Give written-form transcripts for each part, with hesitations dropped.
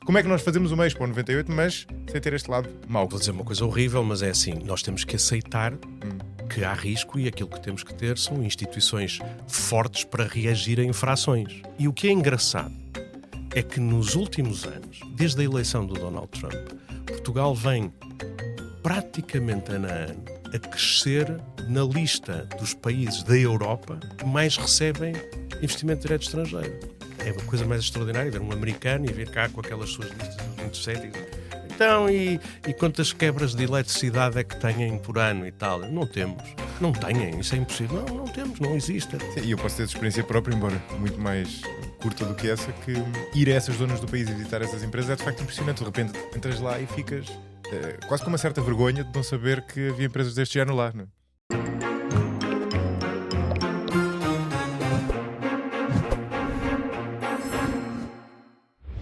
como é que nós fazemos uma Expo 98, mas sem ter este lado mau? Vou dizer uma coisa horrível, mas é assim, nós temos que aceitar que há risco e aquilo que temos que ter são instituições fortes para reagir a infrações. E o que é engraçado é que nos últimos anos, desde a eleição do Donald Trump, Portugal vem praticamente ano a ano a crescer na lista dos países da Europa que mais recebem investimento direto estrangeiro. É uma coisa mais extraordinária ver um americano e vir cá com aquelas suas listas muito sérias. Então, e quantas quebras de eletricidade é que têm por ano e tal? Não temos. Não têm, isso é impossível. Não temos, não existe. Sim, e eu posso ter de experiência própria, embora muito mais curta do que essa, que ir a essas zonas do país e visitar essas empresas é de facto impressionante. De repente entras lá e ficas quase com uma certa vergonha de não saber que havia empresas deste género lá, não é?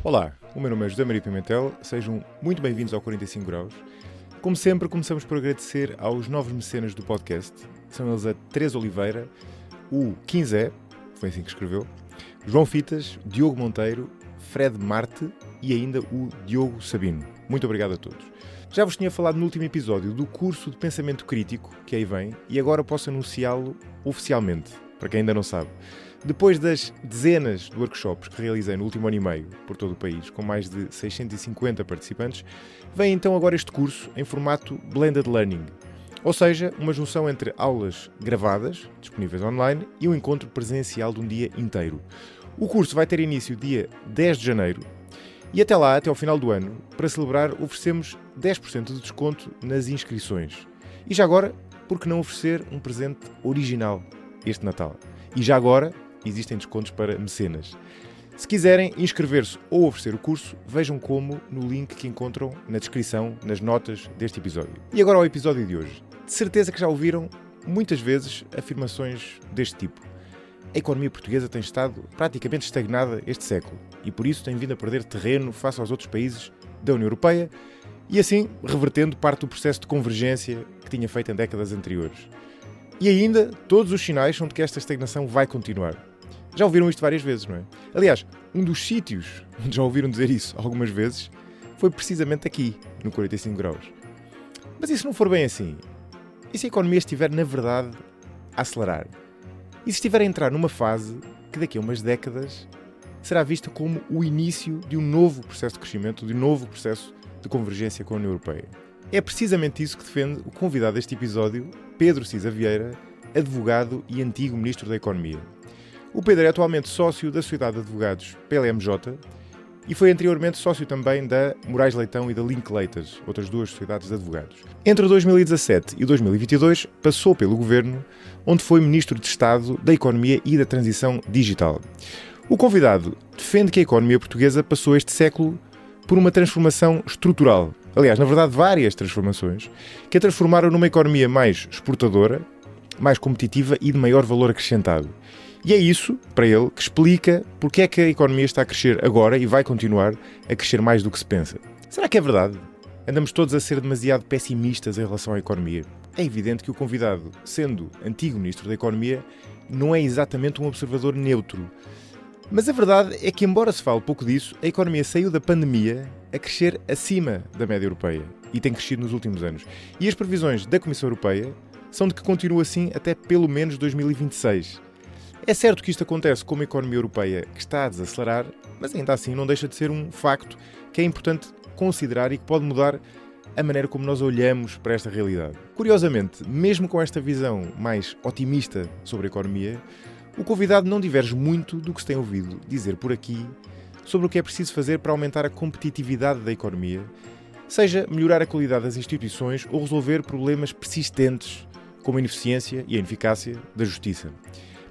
Olá, o meu nome é José Maria Pimentel, sejam muito bem-vindos ao 45 Graus. Como sempre, começamos por agradecer aos novos mecenas do podcast. São eles a Teresa Oliveira, o Quinzé, foi assim que escreveu, João Fitas, Diogo Monteiro, Fred Marte e ainda o Diogo Sabino. Muito obrigado a todos. Já vos tinha falado no último episódio do curso de Pensamento Crítico, que aí vem, e agora posso anunciá-lo oficialmente, para quem ainda não sabe. Depois das dezenas de workshops que realizei no último ano e meio por todo o país, com mais de 650 participantes, vem então agora este curso em formato Blended Learning, ou seja, uma junção entre aulas gravadas, disponíveis online, e um encontro presencial de um dia inteiro. O curso vai ter início dia 10 de janeiro e até lá, até ao final do ano, para celebrar, oferecemos 10% de desconto nas inscrições. E já agora, por que não oferecer um presente original este Natal? E já agora, existem descontos para mecenas. Se quiserem inscrever-se ou oferecer o curso, vejam como no link que encontram na descrição, nas notas deste episódio. E agora ao episódio de hoje. De certeza que já ouviram muitas vezes afirmações deste tipo. A economia portuguesa tem estado praticamente estagnada este século e por isso tem vindo a perder terreno face aos outros países da União Europeia e assim revertendo parte do processo de convergência que tinha feito em décadas anteriores. E ainda, todos os sinais são de que esta estagnação vai continuar. Já ouviram isto várias vezes, não é? Aliás, um dos sítios onde já ouviram dizer isso algumas vezes foi precisamente aqui, no 45 Graus. Mas e se não for bem assim? E se a economia estiver, na verdade, a acelerar? E se estiver a entrar numa fase que daqui a umas décadas será vista como o início de um novo processo de crescimento, de um novo processo de convergência com a União Europeia? É precisamente isso que defende o convidado deste episódio, Pedro Cisa Vieira, advogado e antigo Ministro da Economia. O Pedro é atualmente sócio da Sociedade de Advogados PLMJ e foi anteriormente sócio também da Moraes Leitão e da Linklaters, outras duas sociedades de advogados. Entre 2017 e 2022 passou pelo Governo, onde foi Ministro de Estado da Economia e da Transição Digital. O convidado defende que a economia portuguesa passou este século por uma transformação estrutural. Aliás, na verdade, várias transformações que a transformaram numa economia mais exportadora, mais competitiva e de maior valor acrescentado. E é isso, para ele, que explica porque é que a economia está a crescer agora e vai continuar a crescer mais do que se pensa. Será que é verdade? Andamos todos a ser demasiado pessimistas em relação à economia. É evidente que o convidado, sendo antigo Ministro da Economia, não é exatamente um observador neutro. Mas a verdade é que, embora se fale pouco disso, a economia saiu da pandemia a crescer acima da média europeia e tem crescido nos últimos anos. E as previsões da Comissão Europeia são de que continua assim até pelo menos 2026. É certo que isto acontece com uma economia europeia que está a desacelerar, mas ainda assim não deixa de ser um facto que é importante considerar e que pode mudar a maneira como nós olhamos para esta realidade. Curiosamente, mesmo com esta visão mais otimista sobre a economia, o convidado não diverge muito do que se tem ouvido dizer por aqui sobre o que é preciso fazer para aumentar a competitividade da economia, seja melhorar a qualidade das instituições ou resolver problemas persistentes como a ineficiência e a ineficácia da justiça.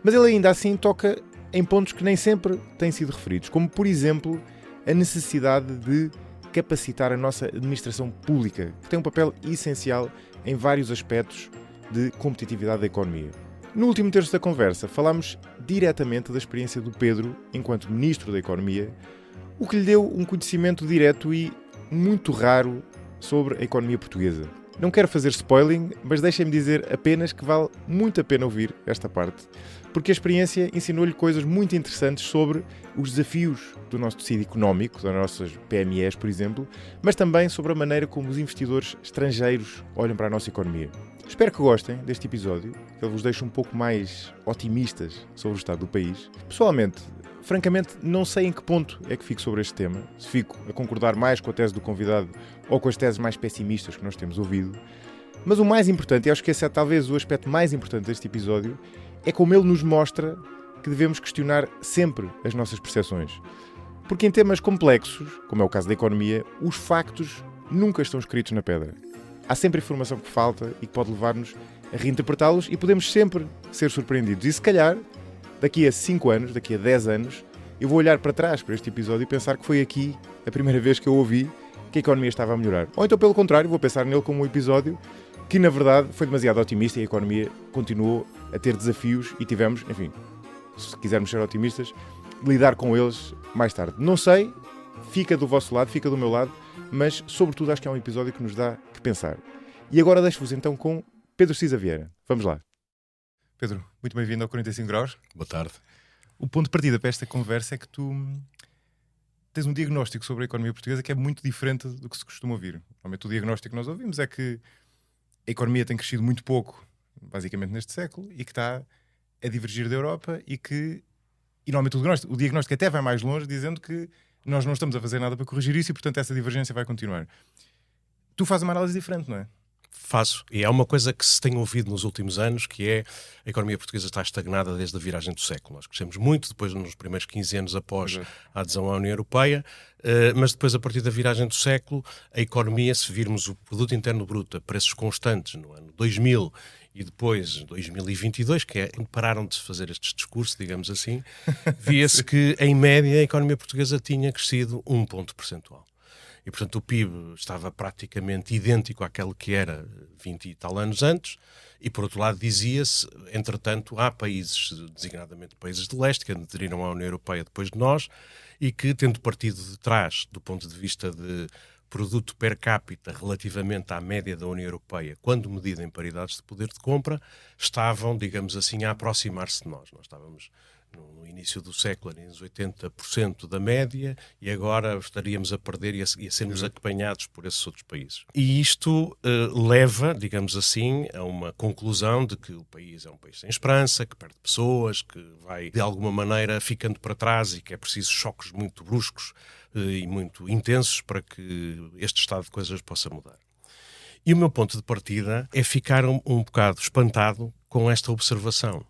Mas ele ainda assim toca em pontos que nem sempre têm sido referidos, como por exemplo a necessidade de capacitar a nossa administração pública, que tem um papel essencial em vários aspectos de competitividade da economia. No último terço da conversa falámos diretamente da experiência do Pedro enquanto Ministro da Economia, o que lhe deu um conhecimento direto e muito raro sobre a economia portuguesa. Não quero fazer spoiling, mas deixem-me dizer apenas que vale muito a pena ouvir esta parte, porque a experiência ensinou-lhe coisas muito interessantes sobre os desafios do nosso tecido económico, das nossas PMEs, por exemplo, mas também sobre a maneira como os investidores estrangeiros olham para a nossa economia. Espero que gostem deste episódio, que ele vos deixe um pouco mais otimistas sobre o estado do país. Pessoalmente, francamente, não sei em que ponto é que fico sobre este tema, se fico a concordar mais com a tese do convidado ou com as teses mais pessimistas que nós temos ouvido, mas o mais importante, e acho que esse é talvez o aspecto mais importante deste episódio, é como ele nos mostra que devemos questionar sempre as nossas percepções. Porque em temas complexos, como é o caso da economia, os factos nunca estão escritos na pedra. Há sempre informação que falta e que pode levar-nos a reinterpretá-los e podemos sempre ser surpreendidos. E se calhar, daqui a 5 anos, daqui a 10 anos, eu vou olhar para trás para este episódio e pensar que foi aqui a primeira vez que eu ouvi que a economia estava a melhorar. Ou então, pelo contrário, vou pensar nele como um episódio que, na verdade, foi demasiado otimista e a economia continuou a ter desafios e tivemos, enfim, se quisermos ser otimistas, lidar com eles mais tarde. Não sei, fica do vosso lado, fica do meu lado, mas, sobretudo, acho que é um episódio que nos dá que pensar. E agora deixo-vos então com Pedro Cisa Vieira. Vamos lá. Pedro, muito bem-vindo ao 45 Graus. Boa tarde. O ponto de partida para esta conversa é que tu tens um diagnóstico sobre a economia portuguesa que é muito diferente do que se costuma ouvir. Normalmente o diagnóstico que nós ouvimos é que a economia tem crescido muito pouco, basicamente neste século, e que está a divergir da Europa e normalmente o diagnóstico até vai mais longe, dizendo que nós não estamos a fazer nada para corrigir isso e, portanto, essa divergência vai continuar. Tu fazes uma análise diferente, não é? Faço. E é uma coisa que se tem ouvido nos últimos anos, que é a economia portuguesa está estagnada desde a viragem do século. Nós crescemos muito, depois nos primeiros 15 anos após a adesão à União Europeia, mas depois, a partir da viragem do século, a economia, se virmos o produto interno bruto a preços constantes no ano 2000 e depois 2022, que é quando pararam de se fazer estes discursos, digamos assim, via-se que, em média, a economia portuguesa tinha crescido 1 ponto percentual. E, portanto, o PIB estava praticamente idêntico àquele que era 20 e tal anos antes, e, por outro lado, dizia-se, entretanto, há países, designadamente países de leste, que aderiram à União Europeia depois de nós, e que, tendo partido de trás, do ponto de vista de produto per capita relativamente à média da União Europeia, quando medida em paridades de poder de compra, estavam, digamos assim, a aproximar-se de nós. Nós estávamos no início do século em 80% da média e agora estaríamos a perder e a sermos apanhados por esses outros países. E isto leva, digamos assim, a uma conclusão de que o país é um país sem esperança, que perde pessoas, que vai de alguma maneira ficando para trás e que é preciso choques muito bruscos e muito intensos para que este estado de coisas possa mudar. E o meu ponto de partida é ficar um bocado espantado com esta observação,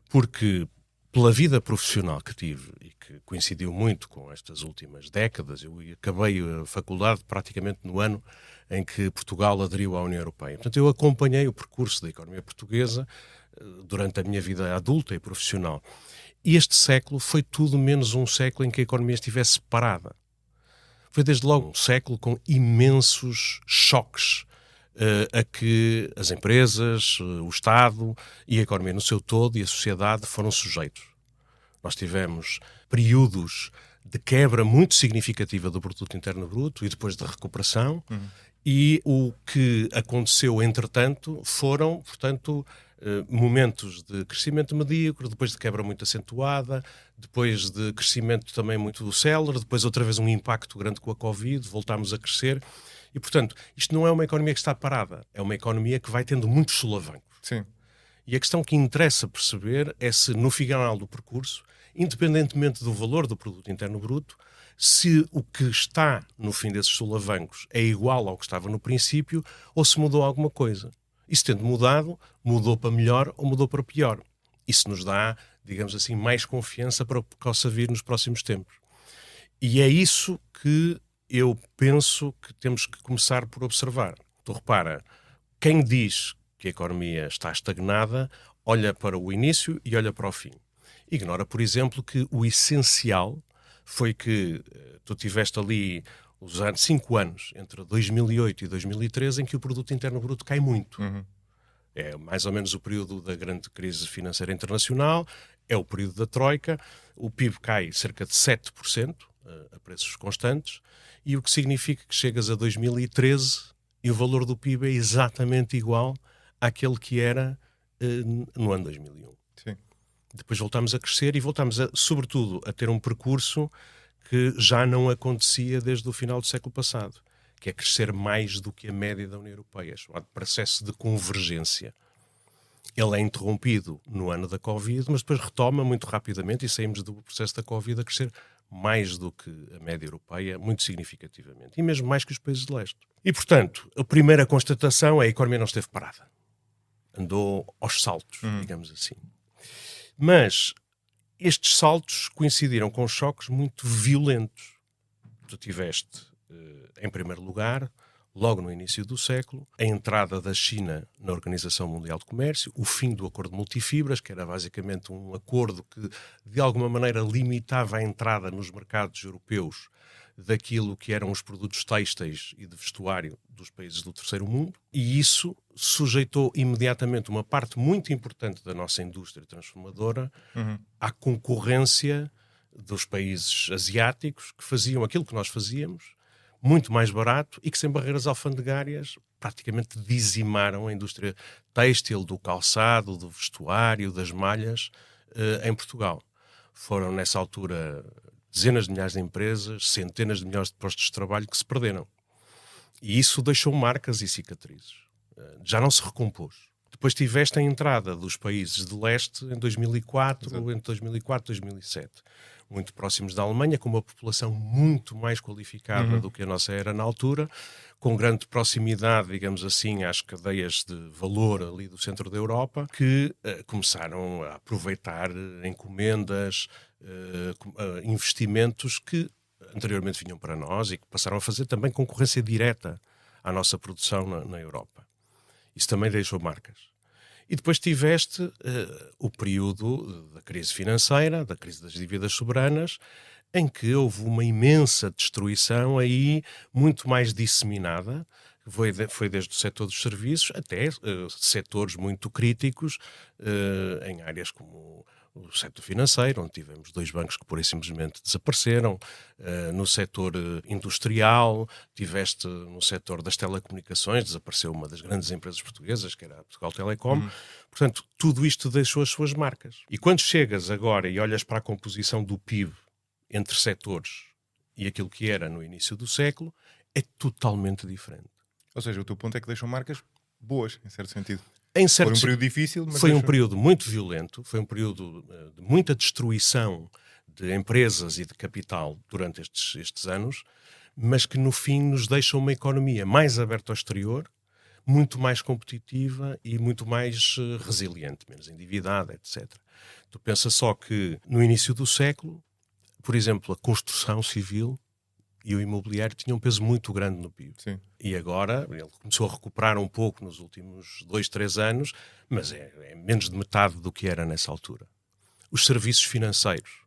porque pela vida profissional que tive e que coincidiu muito com estas últimas décadas, eu acabei a faculdade praticamente no ano em que Portugal aderiu à União Europeia. Portanto, eu acompanhei o percurso da economia portuguesa durante a minha vida adulta e profissional. E este século foi tudo menos um século em que a economia estivesse parada. Foi desde logo um século com imensos choques a que as empresas, o Estado e a economia no seu todo e a sociedade foram sujeitos. Nós tivemos períodos de quebra muito significativa do produto interno bruto e depois de recuperação, e o que aconteceu, entretanto, foram, portanto, momentos de crescimento medíocre, depois de quebra muito acentuada, depois de crescimento também muito célere, depois outra vez um impacto grande com a Covid, voltámos a crescer. E, portanto, isto não é uma economia que está parada, é uma economia que vai tendo muitos solavancos. Sim. E a questão que interessa perceber é se, no final do percurso, independentemente do valor do produto interno bruto, se o que está no fim desses solavancos é igual ao que estava no princípio ou se mudou alguma coisa. E se tendo mudado, mudou para melhor ou mudou para pior. Isso nos dá, digamos assim, mais confiança para o que possa vir nos próximos tempos. E é isso que eu penso que temos que começar por observar. Tu repara, quem diz que a economia está estagnada, olha para o início e olha para o fim. Ignora, por exemplo, que o essencial foi que tu tiveste ali os 5 anos, entre 2008 e 2013, em que o produto interno bruto cai muito. É mais ou menos o período da grande crise financeira internacional, é o período da Troika, o PIB cai cerca de 7% a preços constantes, e o que significa que chegas a 2013 E o valor do PIB é exatamente igual àquele que era no ano 2001. Sim. Depois voltámos a crescer e voltámos, sobretudo, a ter um percurso que já não acontecia desde o final do século passado, que é crescer mais do que a média da União Europeia, chamado processo de convergência. Ele é interrompido no ano da Covid, mas depois retoma muito rapidamente e saímos do processo da Covid a crescer mais do que a média europeia, muito significativamente, e mesmo mais que os países de leste. E, portanto, a primeira constatação é que a economia não esteve parada. Andou aos saltos, digamos assim. Mas estes saltos coincidiram com choques muito violentos. Tu tiveste, em primeiro lugar, logo no início do século, a entrada da China na Organização Mundial de Comércio, o fim do Acordo de Multifibras, que era basicamente um acordo que, de alguma maneira, limitava a entrada nos mercados europeus daquilo que eram os produtos têxteis e de vestuário dos países do terceiro mundo, e isso sujeitou imediatamente uma parte muito importante da nossa indústria transformadora à concorrência dos países asiáticos que faziam aquilo que nós fazíamos, muito mais barato e que sem barreiras alfandegárias praticamente dizimaram a indústria têxtil, do calçado, do vestuário, das malhas em Portugal. Foram nessa altura dezenas de milhares de empresas, centenas de milhares de postos de trabalho que se perderam. E isso deixou marcas e cicatrizes. Já não se recompôs. Depois tiveste a entrada dos países de leste em 2004, Exato. entre 2004 e 2007. Muito próximos da Alemanha, com uma população muito mais qualificada do que a nossa era na altura, com grande proximidade, digamos assim, às cadeias de valor ali do centro da Europa, que começaram a aproveitar encomendas, investimentos que anteriormente vinham para nós e que passaram a fazer também concorrência direta à nossa produção na Europa. Isso também deixou marcas. E depois tiveste o período da crise financeira, da crise das dívidas soberanas, em que houve uma imensa destruição aí, muito mais disseminada, foi desde o setor dos serviços até setores muito críticos em áreas como o setor financeiro, onde tivemos 2 bancos que pura e simplesmente desapareceram, no setor industrial, tiveste no setor das telecomunicações, desapareceu uma das grandes empresas portuguesas, que era a Portugal Telecom. Portanto, tudo isto deixou as suas marcas. E quando chegas agora e olhas para a composição do PIB entre setores e aquilo que era no início do século, é totalmente diferente. Ou seja, o teu ponto é que deixam marcas boas, em certo sentido. Em Foi certo um período difícil, mas Foi um período muito violento, foi um período de muita destruição de empresas e de capital durante estes anos, mas que no fim nos deixa uma economia mais aberta ao exterior, muito mais competitiva e muito mais resiliente, menos endividada, etc. Tu pensa só que no início do século, por exemplo, a construção civil e o imobiliário tinham um peso muito grande no PIB. Sim. E agora ele começou a recuperar um pouco nos últimos 2, 3 anos, mas é menos de metade do que era nessa altura. Os serviços financeiros,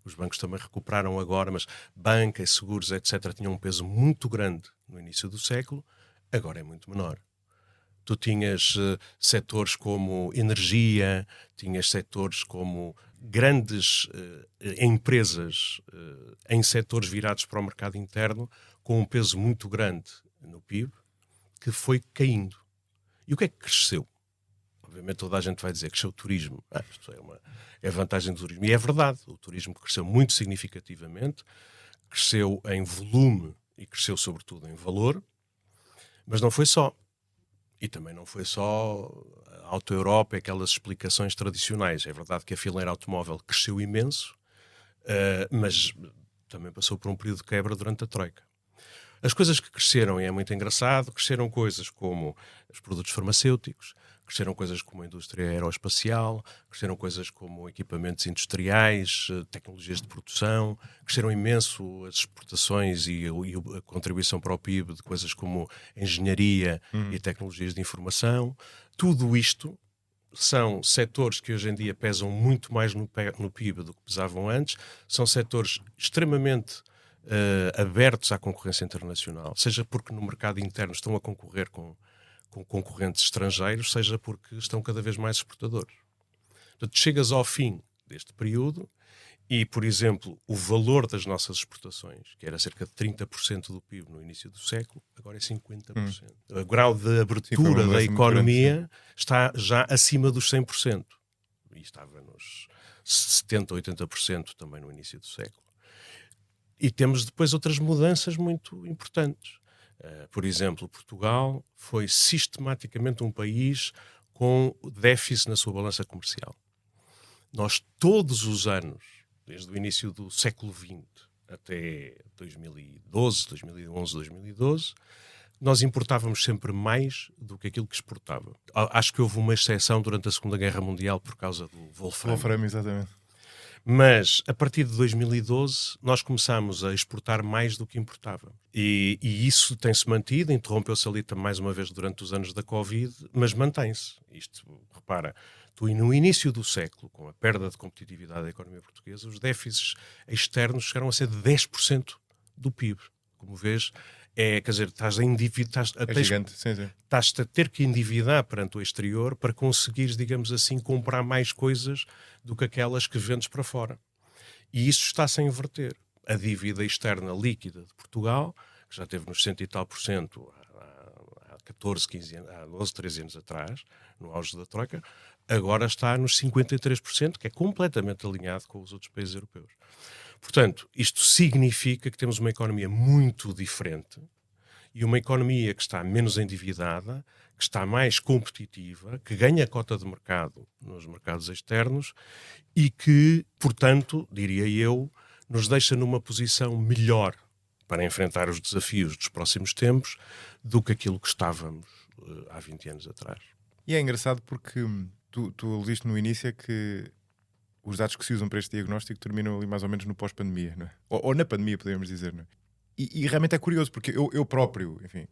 os bancos também recuperaram agora, mas banca, seguros, etc., tinham um peso muito grande no início do século, agora é muito menor. Tu tinhas setores como energia, tinhas setores como grandes empresas em setores virados para o mercado interno, com um peso muito grande no PIB, que foi caindo. E o que é que cresceu? Obviamente toda a gente vai dizer que cresceu o turismo. Isto é a vantagem do turismo. E é verdade, o turismo cresceu muito significativamente, cresceu em volume e cresceu sobretudo em valor, mas não foi só. E também não foi só a Auto Europa e aquelas explicações tradicionais. É verdade que a fileira automóvel cresceu imenso, mas também passou por um período de quebra durante a Troika. As coisas que cresceram, e é muito engraçado, cresceram coisas como os produtos farmacêuticos, cresceram coisas como a indústria aeroespacial, cresceram coisas como equipamentos industriais, tecnologias de produção, cresceram imenso as exportações e a contribuição para o PIB de coisas como engenharia e tecnologias de informação. Tudo isto são setores que hoje em dia pesam muito mais no PIB do que pesavam antes, são setores extremamente abertos à concorrência internacional, seja porque no mercado interno estão a concorrer com concorrentes estrangeiros, seja porque estão cada vez mais exportadores. Portanto, chegas ao fim deste período e, por exemplo, o valor das nossas exportações, que era cerca de 30% do PIB no início do século, agora é 50%. O grau de abertura da economia está já acima dos 100%. E estava nos 70%, 80% também no início do século. E temos depois outras mudanças muito importantes. Por exemplo, Portugal foi sistematicamente um país com déficit na sua balança comercial. Nós todos os anos, desde o início do século XX até 2012, 2011, 2012, nós importávamos sempre mais do que aquilo que exportava. Acho que houve uma exceção durante a Segunda Guerra Mundial por causa do wolframio. Wolframio, exatamente. Mas, a partir de 2012, nós começámos a exportar mais do que importava. E isso tem-se mantido, interrompeu-se ali mais uma vez durante os anos da Covid, mas mantém-se. Isto, repara, no início do século, com a perda de competitividade da economia portuguesa, os déficits externos chegaram a ser de 10% do PIB. Como vês, quer dizer, estás gigante, sim. Estás a ter que endividar perante o exterior para conseguires, digamos assim, comprar mais coisas do que aquelas que vendes para fora. E isso está-se a inverter. A dívida externa líquida de Portugal, que já teve nos 100 e tal % há 14, 15 anos, há 12, 13 anos atrás, no auge da Troika, agora está nos 53%, que é completamente alinhado com os outros países europeus. Portanto, isto significa que temos uma economia muito diferente e uma economia que está menos endividada, que está mais competitiva, que ganha cota de mercado nos mercados externos e que, portanto, diria eu, nos deixa numa posição melhor para enfrentar os desafios dos próximos tempos do que aquilo que estávamos há 20 anos atrás. E é engraçado porque tu aludiste no início que os dados que se usam para este diagnóstico terminam ali mais ou menos no pós-pandemia, não é? Ou na pandemia, podemos dizer, não é? E realmente é curioso, porque eu próprio, enfim,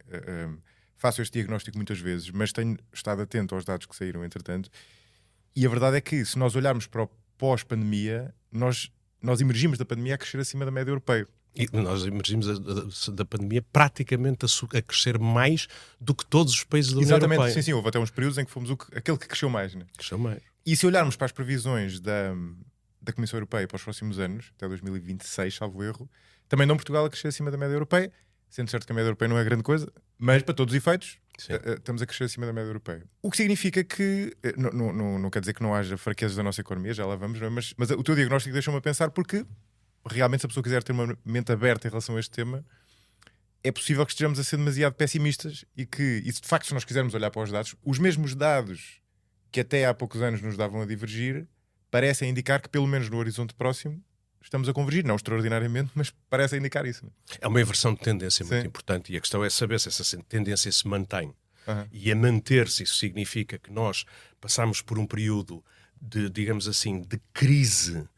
faço este diagnóstico muitas vezes, mas tenho estado atento aos dados que saíram, entretanto, e a verdade é que, se nós olharmos para o pós-pandemia, nós emergimos da pandemia a crescer acima da média europeia. E nós emergimos da pandemia praticamente a crescer mais do que todos os países da União Europeia. Exatamente, sim, houve até uns períodos em que fomos aquele que cresceu mais, né? Cresceu mais. E se olharmos para as previsões da Comissão Europeia para os próximos anos, até 2026, salvo erro, também não Portugal a crescer acima da média europeia, sendo certo que a média europeia não é grande coisa, mas para todos os efeitos, estamos a crescer acima da média europeia. O que significa que, não quer dizer que não haja fraquezas da nossa economia, já lá vamos, não é? Mas o teu diagnóstico deixou-me a pensar porque realmente, se a pessoa quiser ter uma mente aberta em relação a este tema, é possível que estejamos a ser demasiado pessimistas e que, de facto, se nós quisermos olhar para os dados, os mesmos dados que até há poucos anos nos davam a divergir, parecem indicar que, pelo menos no horizonte próximo, estamos a convergir. Não extraordinariamente, mas parece indicar isso. Não é? É uma inversão de tendência muito importante e a questão é saber se essa tendência se mantém. E a manter-se, isso significa que nós passamos por um período de, digamos assim, de crise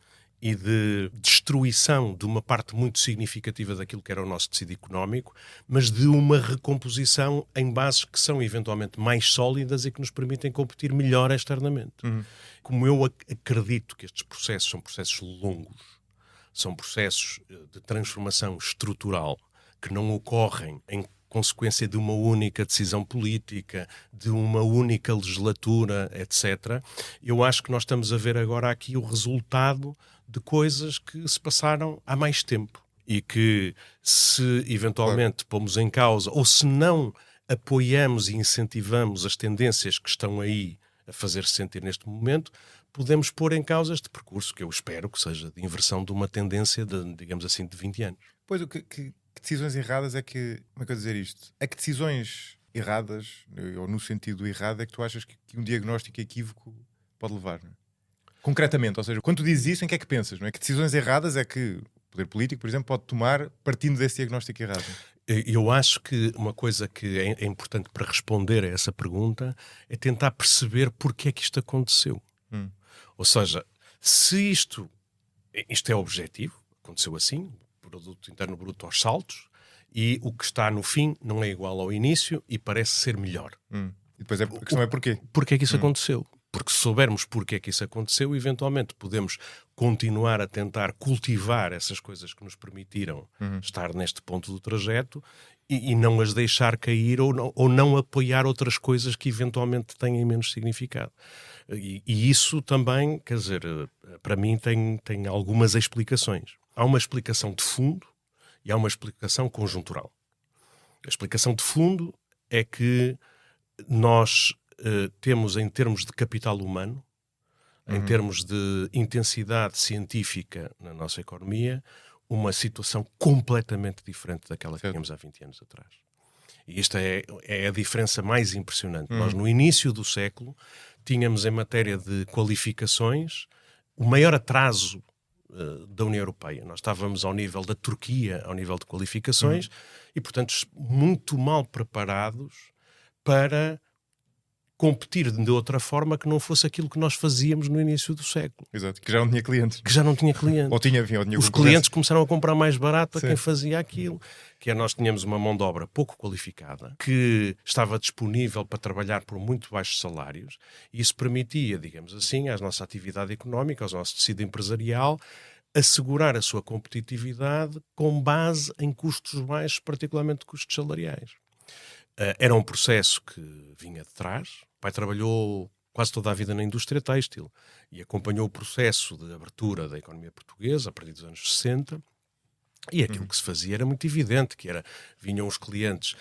e de destruição de uma parte muito significativa daquilo que era o nosso tecido económico, mas de uma recomposição em bases que são eventualmente mais sólidas e que nos permitem competir melhor externamente. Como eu acredito que estes processos são processos longos, são processos de transformação estrutural que não ocorrem em consequência de uma única decisão política, de uma única legislatura, etc. Eu acho que nós estamos a ver agora aqui o resultado de coisas que se passaram há mais tempo e que, se eventualmente pomos em causa, ou se não apoiamos e incentivamos as tendências que estão aí a fazer-se sentir neste momento, podemos pôr em causa este percurso que eu espero que seja de inversão de uma tendência de, digamos assim, de 20 anos. Pois, que decisões erradas é que... Como é que eu dizer isto? É que decisões erradas, ou no sentido errado, é que tu achas que um diagnóstico equívoco pode levar, não é? Concretamente, ou seja, quando tu dizes isso, em que é que pensas? Não é? Que decisões erradas é que o poder político, por exemplo, pode tomar partindo desse diagnóstico errado? Eu acho que uma coisa que é importante para responder a essa pergunta é tentar perceber porque é que isto aconteceu. Ou seja, se isto é objetivo, aconteceu assim, produto interno bruto aos saltos, e o que está no fim não é igual ao início e parece ser melhor. E depois a questão é porquê? Porquê é que isso aconteceu? Porque se soubermos porque é que isso aconteceu, eventualmente podemos continuar a tentar cultivar essas coisas que nos permitiram estar neste ponto do trajeto e não as deixar cair ou não apoiar outras coisas que eventualmente tenham menos significado. E isso também, quer dizer, para mim tem algumas explicações. Há uma explicação de fundo e há uma explicação conjuntural. A explicação de fundo é que nós temos, em termos de capital humano, em termos de intensidade científica na nossa economia, uma situação completamente diferente daquela que tínhamos há 20 anos atrás. E esta é a diferença mais impressionante. Nós, no início do século, tínhamos, em matéria de qualificações, o maior atraso da União Europeia. Nós estávamos ao nível da Turquia, ao nível de qualificações, e, portanto, muito mal preparados para competir de outra forma que não fosse aquilo que nós fazíamos no início do século. Exato, que já não tinha clientes. Que já não tinha clientes. Ou tinha, enfim, ou tinha Os clientes começaram a comprar mais barato a quem fazia aquilo. Que é, nós tínhamos uma mão de obra pouco qualificada, que estava disponível para trabalhar por muito baixos salários, e isso permitia, digamos assim, à nossa atividade económica, ao nosso tecido empresarial, assegurar a sua competitividade com base em custos baixos, particularmente custos salariais. Era um processo que vinha de trás. O pai trabalhou quase toda a vida na indústria têxtil e acompanhou o processo de abertura da economia portuguesa a partir dos anos 60. E aquilo que se fazia era muito evidente, que era, vinham os clientes,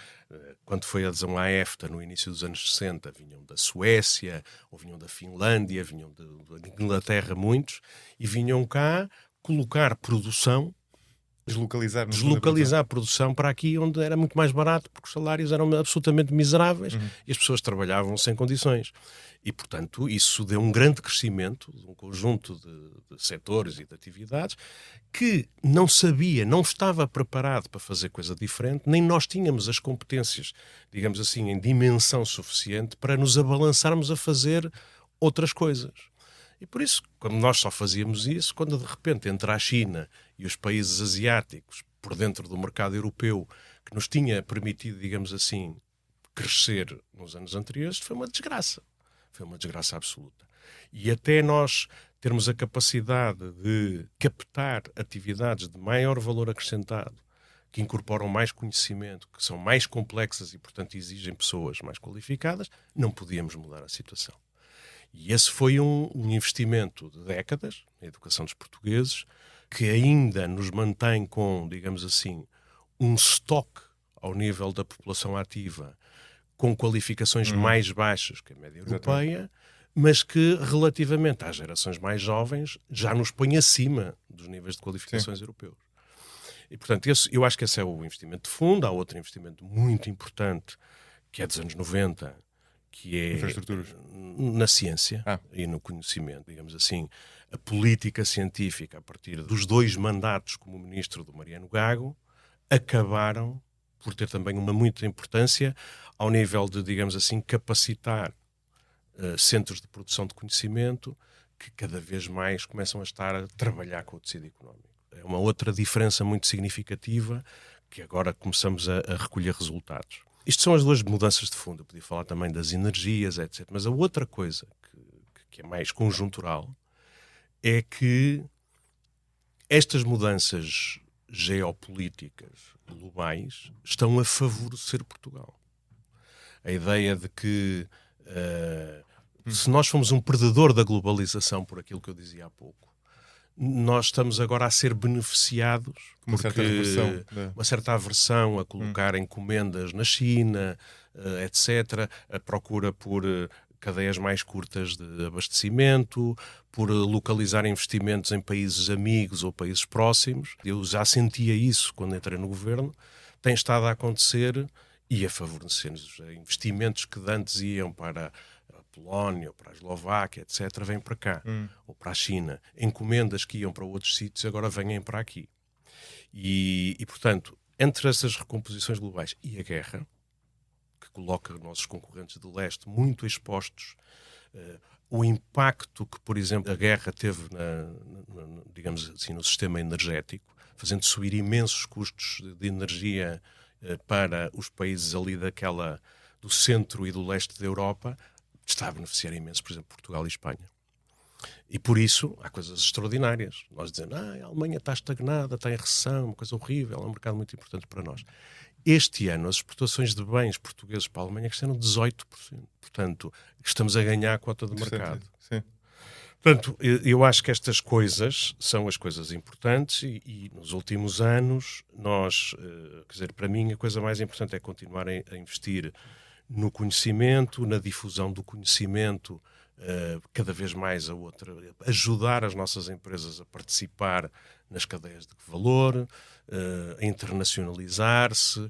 quando foi a adesão à EFTA, no início dos anos 60, vinham da Suécia, ou vinham da Finlândia, vinham da Inglaterra, muitos, e vinham cá colocar produção, deslocalizar a produção para aqui, onde era muito mais barato, porque os salários eram absolutamente miseráveis e as pessoas trabalhavam sem condições. E, portanto, isso deu um grande crescimento de um conjunto de setores e de atividades que não sabia, não estava preparado para fazer coisa diferente, nem nós tínhamos as competências, digamos assim, em dimensão suficiente para nos abalançarmos a fazer outras coisas. E por isso, quando nós só fazíamos isso, quando de repente entra a China e os países asiáticos por dentro do mercado europeu, que nos tinha permitido, digamos assim, crescer nos anos anteriores, foi uma desgraça. Foi uma desgraça absoluta. E até nós termos a capacidade de captar atividades de maior valor acrescentado, que incorporam mais conhecimento, que são mais complexas e, portanto, exigem pessoas mais qualificadas, não podíamos mudar a situação. E esse foi um investimento de décadas na educação dos portugueses, que ainda nos mantém com, digamos assim, um estoque ao nível da população ativa, com qualificações mais baixas que a média europeia, mas que, relativamente às gerações mais jovens, já nos põe acima dos níveis de qualificações europeus. E, portanto, eu acho que esse é o investimento de fundo. Há outro investimento muito importante, que é dos anos 90, que é na ciência e no conhecimento, digamos assim, a política científica, a partir dos 2 mandatos como ministro do Mariano Gago, acabaram por ter também uma muita importância ao nível de, digamos assim, capacitar centros de produção de conhecimento que cada vez mais começam a estar a trabalhar com o tecido económico. É uma outra diferença muito significativa que agora começamos a recolher resultados. Isto são as 2 mudanças de fundo. Eu podia falar também das energias, etc. Mas a outra coisa que é mais conjuntural é que estas mudanças geopolíticas globais estão a favorecer Portugal. A ideia de que se nós fomos um perdedor da globalização, por aquilo que eu dizia há pouco, nós estamos agora a ser beneficiados uma certa aversão a colocar encomendas na China, etc., a procura por cadeias mais curtas de abastecimento, por localizar investimentos em países amigos ou países próximos. Eu já sentia isso quando entrei no governo. Tem estado a acontecer e a favorecer-nos. Investimentos que antes iam para a Polónia, ou para a Eslováquia, etc., vêm para cá, ou para a China. Encomendas que iam para outros sítios agora vêm para aqui. E, portanto, entre essas recomposições globais e a guerra, que coloca os nossos concorrentes de leste muito expostos, o impacto que, por exemplo, a guerra teve, digamos assim, no sistema energético, fazendo subir imensos custos de energia para os países ali do centro e do leste da Europa, está a beneficiar imenso, por exemplo, Portugal e Espanha. E por isso há coisas extraordinárias. Nós dizemos, a Alemanha está estagnada, está em recessão, uma coisa horrível, é um mercado muito importante para nós. Este ano, as exportações de bens portugueses para a Alemanha cresceram 18%. Portanto, estamos a ganhar a cota de mercado. Sim. Portanto, eu acho que estas coisas são as coisas importantes e nos últimos anos nós, quer dizer, para mim a coisa mais importante é continuar a investir no conhecimento, na difusão do conhecimento, cada vez mais ajudar as nossas empresas a participar nas cadeias de valor, a internacionalizar-se,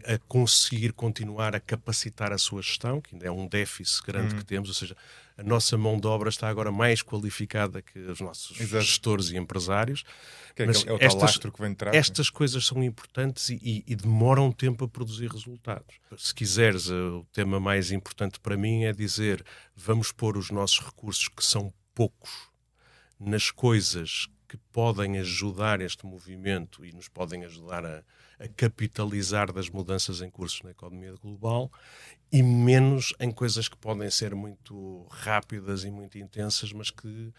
a conseguir continuar a capacitar a sua gestão, que ainda é um déficit grande que temos, ou seja, a nossa mão de obra está agora mais qualificada que os nossos gestores e empresários. Mas é o tal lastro que vem de trás. Estas coisas são importantes e demoram tempo a produzir resultados. Se quiseres, o tema mais importante para mim é dizer, vamos pôr os nossos recursos, que são poucos, nas coisas que podem ajudar este movimento e nos podem ajudar a capitalizar das mudanças em curso na economia global, e menos em coisas que podem ser muito rápidas e muito intensas, mas que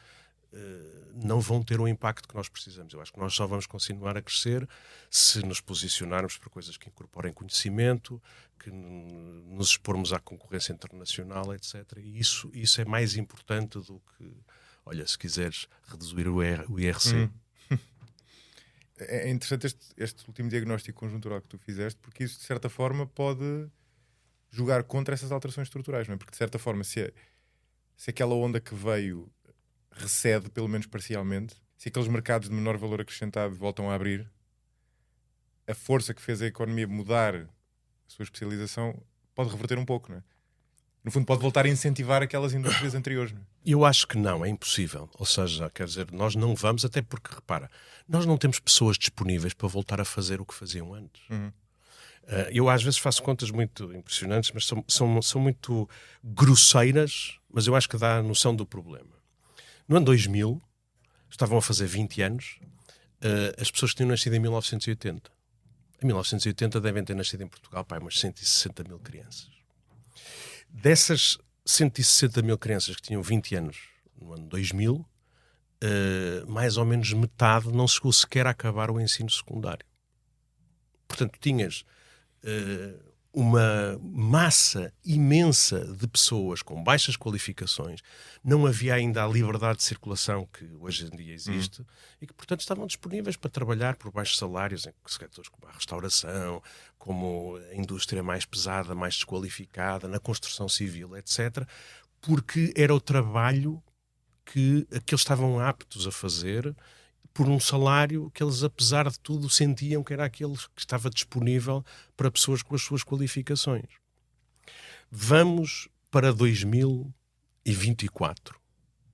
não vão ter o impacto que nós precisamos. Eu acho que nós só vamos continuar a crescer se nos posicionarmos para coisas que incorporem conhecimento, que nos expormos à concorrência internacional, etc. E isso é mais importante do que, olha, se quiseres reduzir o IRC. É interessante este último diagnóstico conjuntural que tu fizeste, porque isso, de certa forma, pode jogar contra essas alterações estruturais, não é? Porque, de certa forma, se aquela onda que veio recede, pelo menos parcialmente, se aqueles mercados de menor valor acrescentado voltam a abrir, a força que fez a economia mudar a sua especialização pode reverter um pouco, não é? No fundo, pode voltar a incentivar aquelas indústrias anteriores, não é? Eu acho que não, é impossível. Ou seja, quer dizer, nós não vamos, até porque, repara, nós não temos pessoas disponíveis para voltar a fazer o que faziam antes. Eu às vezes faço contas muito impressionantes, mas são muito grosseiras, mas eu acho que dá a noção do problema. No ano 2000, estavam a fazer 20 anos, as pessoas que tinham nascido em 1980. Em 1980 devem ter nascido em Portugal, umas 160 mil crianças. Dessas 160 mil crianças que tinham 20 anos no ano 2000, mais ou menos metade não chegou sequer a acabar o ensino secundário. Portanto, tinhas uma massa imensa de pessoas com baixas qualificações, não havia ainda a liberdade de circulação que hoje em dia existe, e que, portanto, estavam disponíveis para trabalhar por baixos salários em setores como a restauração, como a indústria mais pesada, mais desqualificada, na construção civil, etc., porque era o trabalho que eles estavam aptos a fazer por um salário que eles, apesar de tudo, sentiam que era aquele que estava disponível para pessoas com as suas qualificações. Vamos para 2024.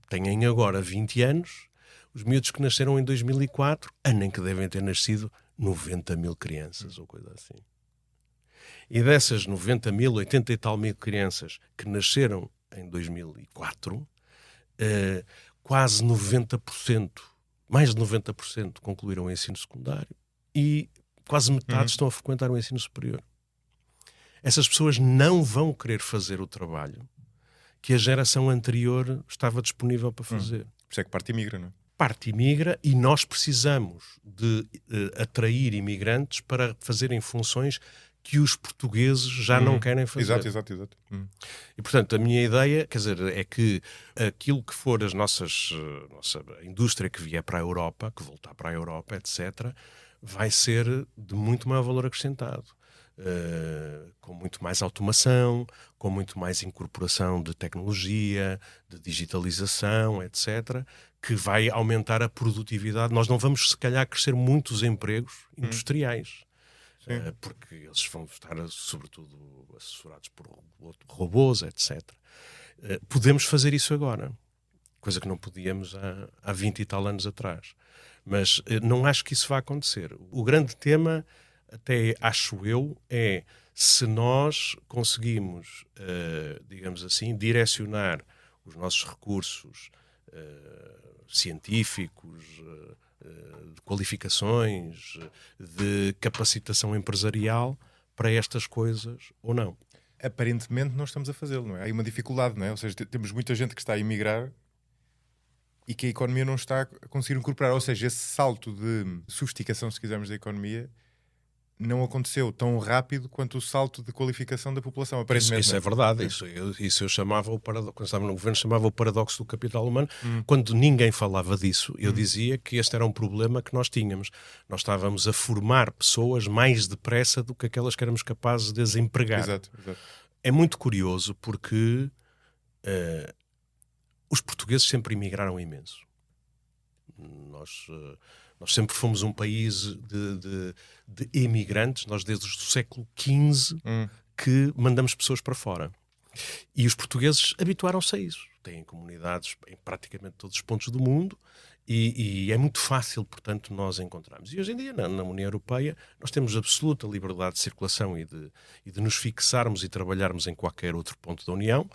Têm agora 20 anos, os miúdos que nasceram em 2004, ano em que devem ter nascido 90 mil crianças, ou coisa assim. E dessas 90 mil, 80 e tal mil crianças que nasceram em 2004, quase 90%, mais de 90% concluíram o ensino secundário e quase metade estão a frequentar o ensino superior. Essas pessoas não vão querer fazer o trabalho que a geração anterior estava disponível para fazer. Por isso é que parte imigra, não é? Parte imigra, e nós precisamos de atrair imigrantes para fazerem funções que os portugueses já não querem fazer. Exato. E, portanto, a minha ideia, quer dizer, é que aquilo que for nossa indústria que vier para a Europa, que voltar para a Europa, etc., vai ser de muito maior valor acrescentado. Com muito mais automação, com muito mais incorporação de tecnologia, de digitalização, etc., que vai aumentar a produtividade. Nós não vamos, se calhar, crescer muitos empregos industriais. Porque eles vão estar, sobretudo, assessorados por robôs, etc. Podemos fazer isso agora, coisa que não podíamos há 20 e tal anos atrás. Mas não acho que isso vá acontecer. O grande tema, até acho eu, é se nós conseguimos, digamos assim, direcionar os nossos recursos científicos, de qualificações, de capacitação empresarial para estas coisas ou não. Aparentemente não estamos a fazê-lo, não é? Há aí uma dificuldade, não é? Ou seja, temos muita gente que está a emigrar e que a economia não está a conseguir incorporar. Ou seja, esse salto de sofisticação, se quisermos, da economia não aconteceu tão rápido quanto o salto de qualificação da população, aparentemente. Isso é verdade. Isso eu chamava o paradoxo, quando estava no governo, chamava o paradoxo do capital humano. Quando ninguém falava disso, eu dizia que este era um problema que nós tínhamos. Nós estávamos a formar pessoas mais depressa do que aquelas que éramos capazes de as empregar. Exato. É muito curioso porque os portugueses sempre emigraram imenso. Nós sempre fomos um país de emigrantes. Nós desde o século XV que mandamos pessoas para fora. E os portugueses habituaram-se a isso. Têm comunidades em praticamente todos os pontos do mundo e é muito fácil, portanto, nós encontrarmos. E hoje em dia, na União Europeia, nós temos absoluta liberdade de circulação e de nos fixarmos e trabalharmos em qualquer outro ponto da União.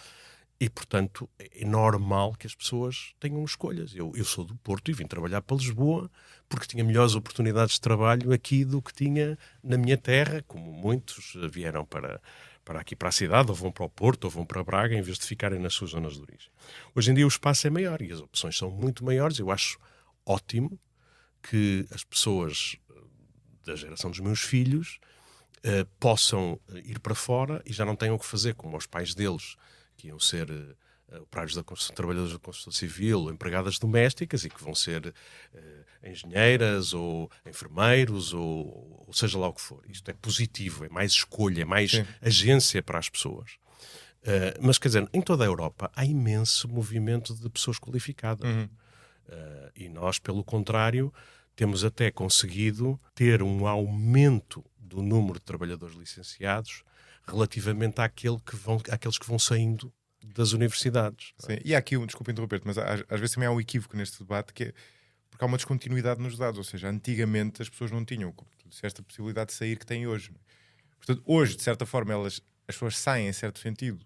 E, portanto, é normal que as pessoas tenham escolhas. Eu sou do Porto e vim trabalhar para Lisboa porque tinha melhores oportunidades de trabalho aqui do que tinha na minha terra, como muitos vieram para aqui para a cidade, ou vão para o Porto, ou vão para Braga, em vez de ficarem nas suas zonas de origem. Hoje em dia o espaço é maior e as opções são muito maiores. Eu acho ótimo que as pessoas da geração dos meus filhos possam ir para fora e já não tenham o que fazer como os pais deles, que iam ser operários da construção, trabalhadores da construção civil, ou empregadas domésticas, e que vão ser engenheiras ou enfermeiros, ou seja lá o que for. Isto é positivo, é mais escolha, é mais agência para as pessoas. Mas, quer dizer, em toda a Europa há imenso movimento de pessoas qualificadas. E nós, pelo contrário, temos até conseguido ter um aumento do número de trabalhadores licenciados relativamente àqueles que vão saindo das universidades. Sim. E há aqui, desculpa interromper-te, mas às vezes também há um equívoco neste debate, que é porque há uma descontinuidade nos dados, ou seja, antigamente as pessoas não tinham, como tu disseste, a possibilidade de sair que têm hoje. Portanto, hoje, de certa forma, as pessoas saem em certo sentido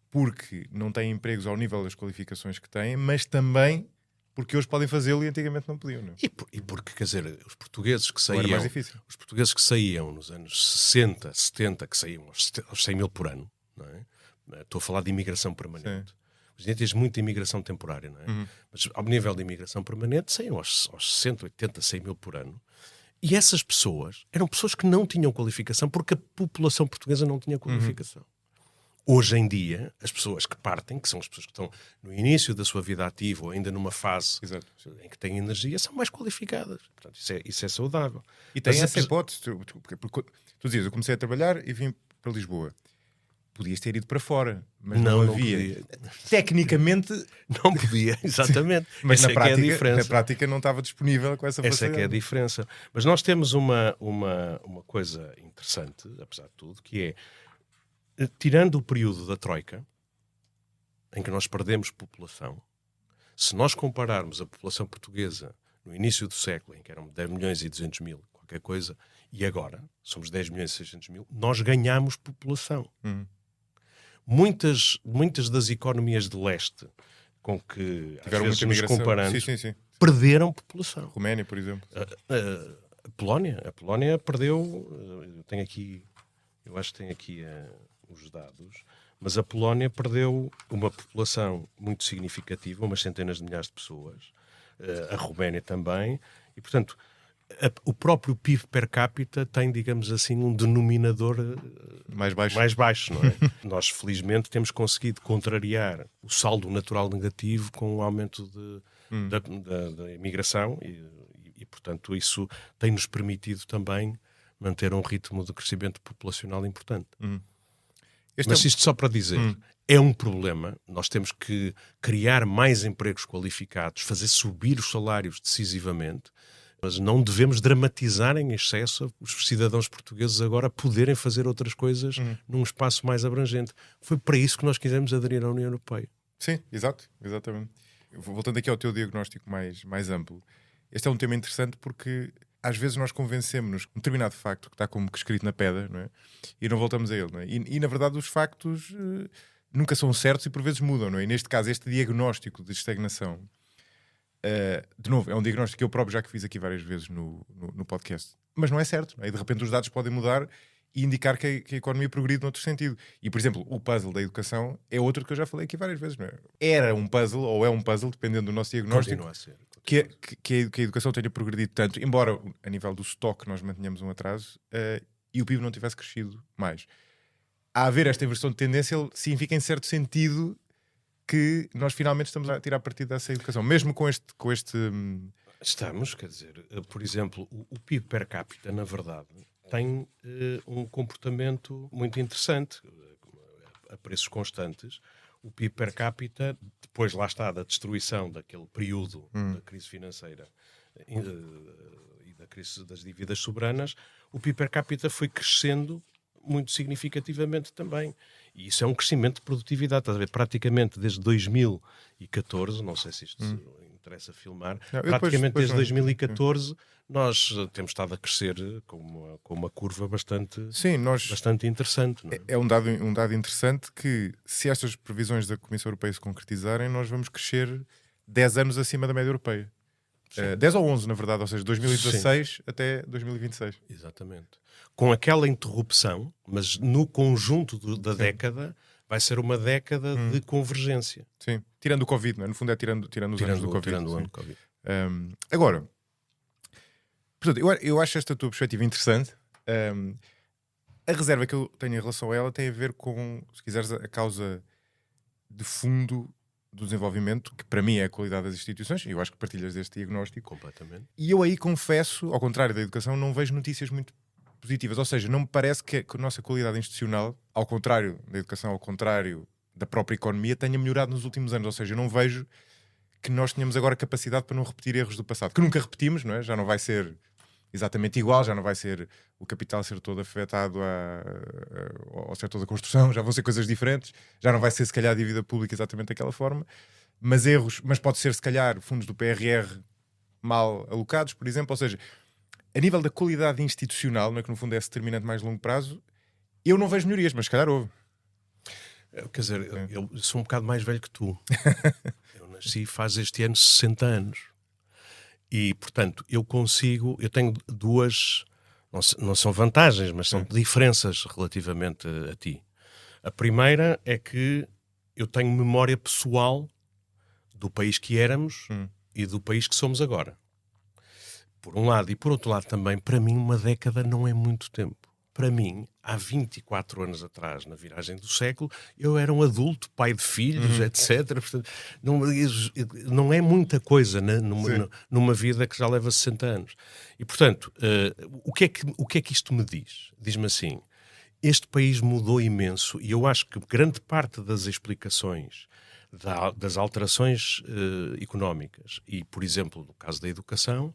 porque não têm empregos ao nível das qualificações que têm, mas também porque hoje podem fazê-lo e antigamente não podiam. Não? E porque, quer dizer, os portugueses que saíam... Era mais difícil. Os portugueses que saíam nos anos 60, 70, que saíam aos 100 mil por ano, não é? Estou a falar de imigração permanente. Hoje em dia tens muita imigração temporária, não é? Mas ao nível de imigração permanente saíam aos 60, 80, 100 mil por ano. E essas pessoas eram pessoas que não tinham qualificação porque a população portuguesa não tinha qualificação. Hoje em dia, as pessoas que partem, que são as pessoas que estão no início da sua vida ativa ou ainda numa fase em que têm energia, são mais qualificadas. Portanto, isso é saudável. E tem essa hipótese. Tu dizias, eu comecei a trabalhar e vim para Lisboa. Podias ter ido para fora, mas não havia. Tecnicamente... Não podia, exatamente. Mas na prática não estava disponível com essa facilidade. Essa é que é a diferença. Mas nós temos uma coisa interessante, apesar de tudo, que é, tirando o período da Troika, em que nós perdemos população, se nós compararmos a população portuguesa no início do século, em que eram 10 milhões e 200 mil, qualquer coisa, e agora somos 10 milhões e 600 mil, nós ganhamos população. Muitas das economias de leste com que tiveram às vezes nos comparamos sim. perderam população. Roménia, por exemplo. A Polónia perdeu, eu acho que tenho aqui os dados, mas a Polónia perdeu uma população muito significativa, umas centenas de milhares de pessoas, a Roménia também, e portanto o próprio PIB per capita tem, digamos assim, um denominador mais baixo, não é? Nós, felizmente, temos conseguido contrariar o saldo natural negativo com o aumento da imigração e, portanto, isso tem-nos permitido também manter um ritmo de crescimento populacional importante. Mas isto só para dizer, é um problema. Nós temos que criar mais empregos qualificados, fazer subir os salários decisivamente, mas não devemos dramatizar em excesso os cidadãos portugueses agora poderem fazer outras coisas num espaço mais abrangente. Foi para isso que nós quisemos aderir à União Europeia. Sim, exatamente. Voltando aqui ao teu diagnóstico mais amplo, este é um tema interessante porque às vezes nós convencemos-nos um determinado facto que está como que escrito na pedra, não é? E não voltamos a ele. Não é? E na verdade os factos nunca são certos e por vezes mudam. Não é? E neste caso este diagnóstico de estagnação, de novo, é um diagnóstico que eu próprio já que fiz aqui várias vezes no podcast, mas não é certo, não é? E de repente os dados podem mudar e indicar que a economia progride noutro sentido. E, por exemplo, o puzzle da educação é outro que eu já falei aqui várias vezes, não é? Era um puzzle, ou é um puzzle, dependendo do nosso diagnóstico. Continua a ser. que a educação tenha progredido tanto, embora a nível do stock nós mantenhamos um atraso e o PIB não tivesse crescido mais. A haver esta inversão de tendência significa em certo sentido que nós finalmente estamos a tirar partido dessa educação, mesmo com este... Estamos, quer dizer, por exemplo, o PIB per capita, na verdade, tem um comportamento muito interessante, a preços constantes. O PIB per capita, depois lá está da destruição daquele período da crise financeira e da crise das dívidas soberanas, o PIB per capita foi crescendo muito significativamente também. E isso é um crescimento de produtividade. Estás a ver? Praticamente desde 2014, não sei se isto interessa filmar, praticamente desde 2014 nós temos estado a crescer com uma curva bastante interessante. Não é? É um dado interessante que, se estas previsões da Comissão Europeia se concretizarem, nós vamos crescer 10 anos acima da média europeia. 10 ou 11, na verdade, ou seja, 2016 até 2026. Exatamente. Com aquela interrupção, mas no conjunto da década, vai ser uma década de convergência. Sim, tirando o Covid, não é? No fundo é tirando os anos do Covid. Tirando o ano do Covid. Agora, portanto, eu acho esta tua perspectiva interessante. A reserva que eu tenho em relação a ela tem a ver com, se quiseres, a causa de fundo do desenvolvimento, que para mim é a qualidade das instituições, e eu acho que partilhas deste diagnóstico. Completamente. E eu aí confesso, ao contrário da educação, não vejo notícias muito positivas. Ou seja, não me parece que a nossa qualidade institucional, ao contrário da educação, ao contrário da própria economia, tenha melhorado nos últimos anos. Ou seja, eu não vejo que nós tenhamos agora capacidade para não repetir erros do passado, que nunca repetimos, não é? Já não vai ser exatamente igual, já não vai ser o capital ser todo afetado ao setor da construção, já vão ser coisas diferentes, já não vai ser se calhar a dívida pública exatamente daquela forma, mas pode ser se calhar fundos do PRR mal alocados, por exemplo. Ou seja, a nível da qualidade institucional, não é, que no fundo é esse determinante mais longo prazo, eu não vejo melhorias, mas se calhar houve. Quer dizer, eu sou um bocado mais velho que tu. Eu nasci faz este ano 60 anos. E, portanto, eu tenho duas, não são vantagens, mas são diferenças relativamente a ti. A primeira é que eu tenho memória pessoal do país que éramos e do país que somos agora. Por um lado, e por outro lado também, para mim uma década não é muito tempo. Para mim, há 24 anos atrás, na viragem do século, eu era um adulto, pai de filhos, etc. Portanto, não é muita coisa, né, numa vida que já leva 60 anos. E, portanto, o que é que isto me diz? Diz-me assim, este país mudou imenso e eu acho que grande parte das explicações das alterações económicas e, por exemplo, no caso da educação,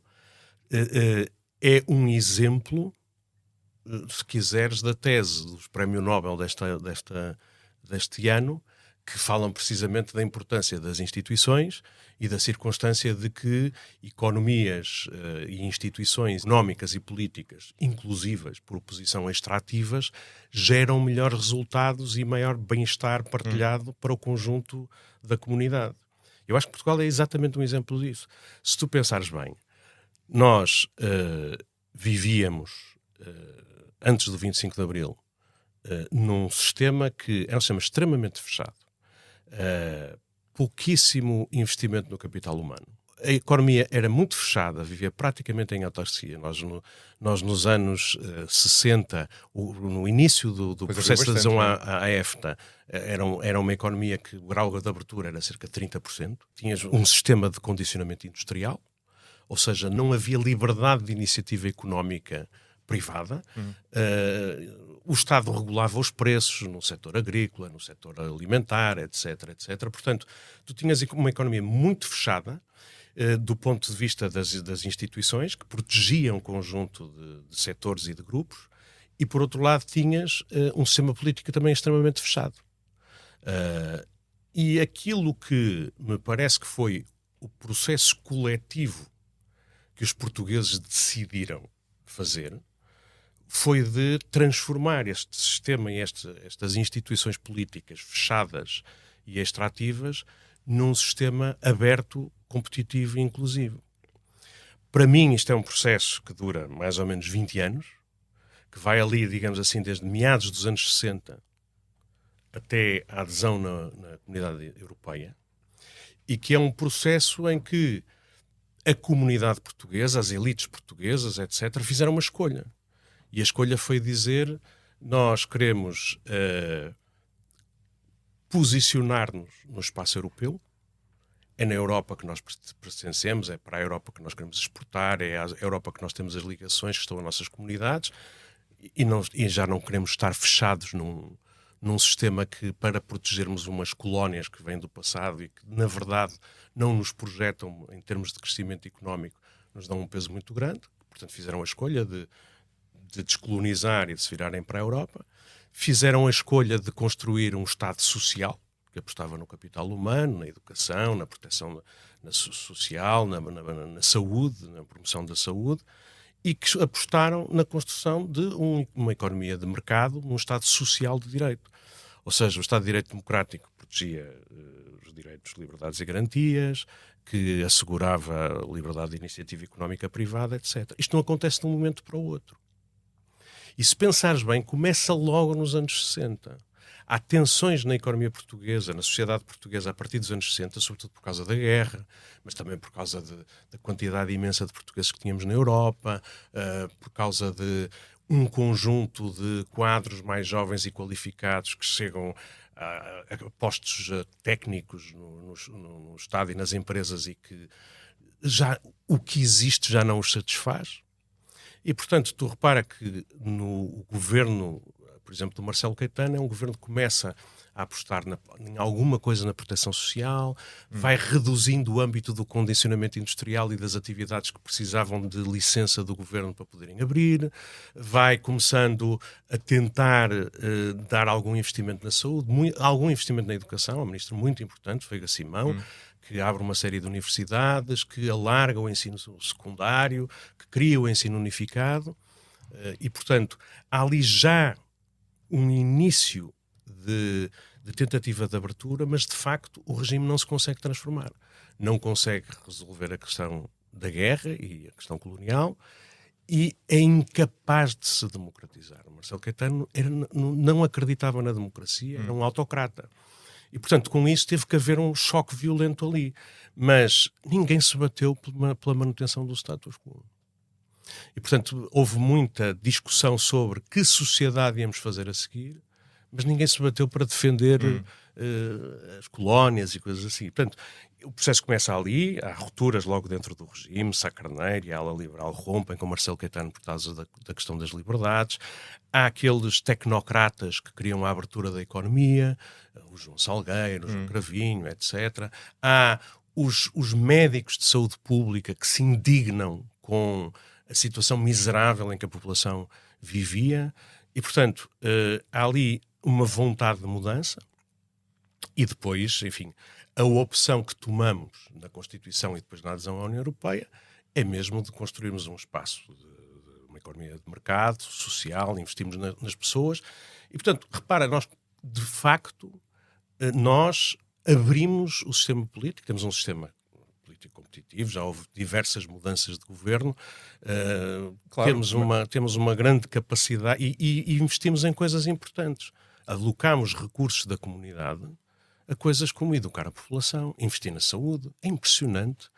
é um exemplo, se quiseres, da tese dos Prémio Nobel deste ano, que falam precisamente da importância das instituições e da circunstância de que economias e instituições económicas e políticas inclusivas, por oposição a extrativas, geram melhores resultados e maior bem-estar partilhado para o conjunto da comunidade. Eu acho que Portugal é exatamente um exemplo disso. Se tu pensares bem, nós vivíamos, antes do 25 de Abril, num sistema que era um sistema extremamente fechado. Pouquíssimo investimento no capital humano. A economia era muito fechada, vivia praticamente em autarcia. Nós nos anos 60, no início do processo de adesão à EFTA, era uma economia que o grau de abertura era cerca de 30%. Tinhas um sistema de condicionamento industrial, ou seja, não havia liberdade de iniciativa económica privada. O Estado regulava os preços no setor agrícola, no setor alimentar, etc, etc. Portanto, tu tinhas uma economia muito fechada do ponto de vista das instituições, que protegiam um conjunto de setores e de grupos, e, por outro lado, tinhas um sistema político também extremamente fechado. E aquilo que me parece que foi o processo coletivo que os portugueses decidiram fazer foi de transformar este sistema e estas instituições políticas fechadas e extrativas num sistema aberto, competitivo e inclusivo. Para mim isto é um processo que dura mais ou menos 20 anos, que vai ali, digamos assim, desde meados dos anos 60 até a adesão na Comunidade Europeia, e que é um processo em que a comunidade portuguesa, as elites portuguesas, etc., fizeram uma escolha. E a escolha foi dizer: nós queremos posicionar-nos no espaço europeu, é na Europa que nós pertencemos, é para a Europa que nós queremos exportar, é à Europa que nós temos as ligações que estão às nossas comunidades, e já não queremos estar fechados num sistema que, para protegermos umas colónias que vêm do passado e que, na verdade, não nos projetam em termos de crescimento económico, nos dão um peso muito grande. Portanto, fizeram a escolha de descolonizar e de se virarem para a Europa. Fizeram a escolha de construir um Estado social, que apostava no capital humano, na educação, na proteção social, na saúde, na promoção da saúde, e que apostaram na construção de uma economia de mercado, num Estado social de direito. Ou seja, o Estado de Direito Democrático protegia os direitos, liberdades e garantias, que assegurava a liberdade de iniciativa económica privada, etc. Isto não acontece de um momento para o outro. E se pensares bem, começa logo nos anos 60. Há tensões na economia portuguesa, na sociedade portuguesa, a partir dos anos 60, sobretudo por causa da guerra, mas também por causa da quantidade imensa de portugueses que tínhamos na Europa, por causa de um conjunto de quadros mais jovens e qualificados que chegam a postos técnicos no Estado e nas empresas e que já o que existe já não os satisfaz. E, portanto, tu repara que no governo, por exemplo, do Marcelo Caetano, é um governo que começa a apostar em alguma coisa na proteção social, vai reduzindo o âmbito do condicionamento industrial e das atividades que precisavam de licença do governo para poderem abrir, vai começando a tentar dar algum investimento na saúde, algum investimento na educação. O ministro muito importante, Veiga Simão, que abre uma série de universidades, que alarga o ensino secundário, que cria o ensino unificado, e, portanto, há ali já um início de tentativa de abertura, mas, de facto, o regime não se consegue transformar. Não consegue resolver a questão da guerra e a questão colonial, e é incapaz de se democratizar. O Marcelo Caetano não acreditava na democracia, era um autocrata. E, portanto, com isso teve que haver um choque violento ali. Mas ninguém se bateu pela manutenção do status quo. E, portanto, houve muita discussão sobre que sociedade íamos fazer a seguir, mas ninguém se bateu para defender as colónias e coisas assim. Portanto, o processo começa ali, há rupturas logo dentro do regime, Sá Carneiro e a ala liberal rompem com Marcelo Caetano por causa da questão das liberdades. Há aqueles tecnocratas que queriam a abertura da economia, o João Salgueiro, o João Cravinho, etc. Há os médicos de saúde pública que se indignam com a situação miserável em que a população vivia e, portanto, há ali uma vontade de mudança e depois, enfim, a opção que tomamos na Constituição e depois na adesão à União Europeia é mesmo de construirmos um espaço de uma economia de mercado, social, investimos nas pessoas e, portanto, repara, nós, de facto, nós abrimos o sistema político, temos um sistema político competitivo, já houve diversas mudanças de governo, claro, temos uma grande capacidade e investimos em coisas importantes. Alocamos recursos da comunidade a coisas como educar a população, investir na saúde. É impressionante,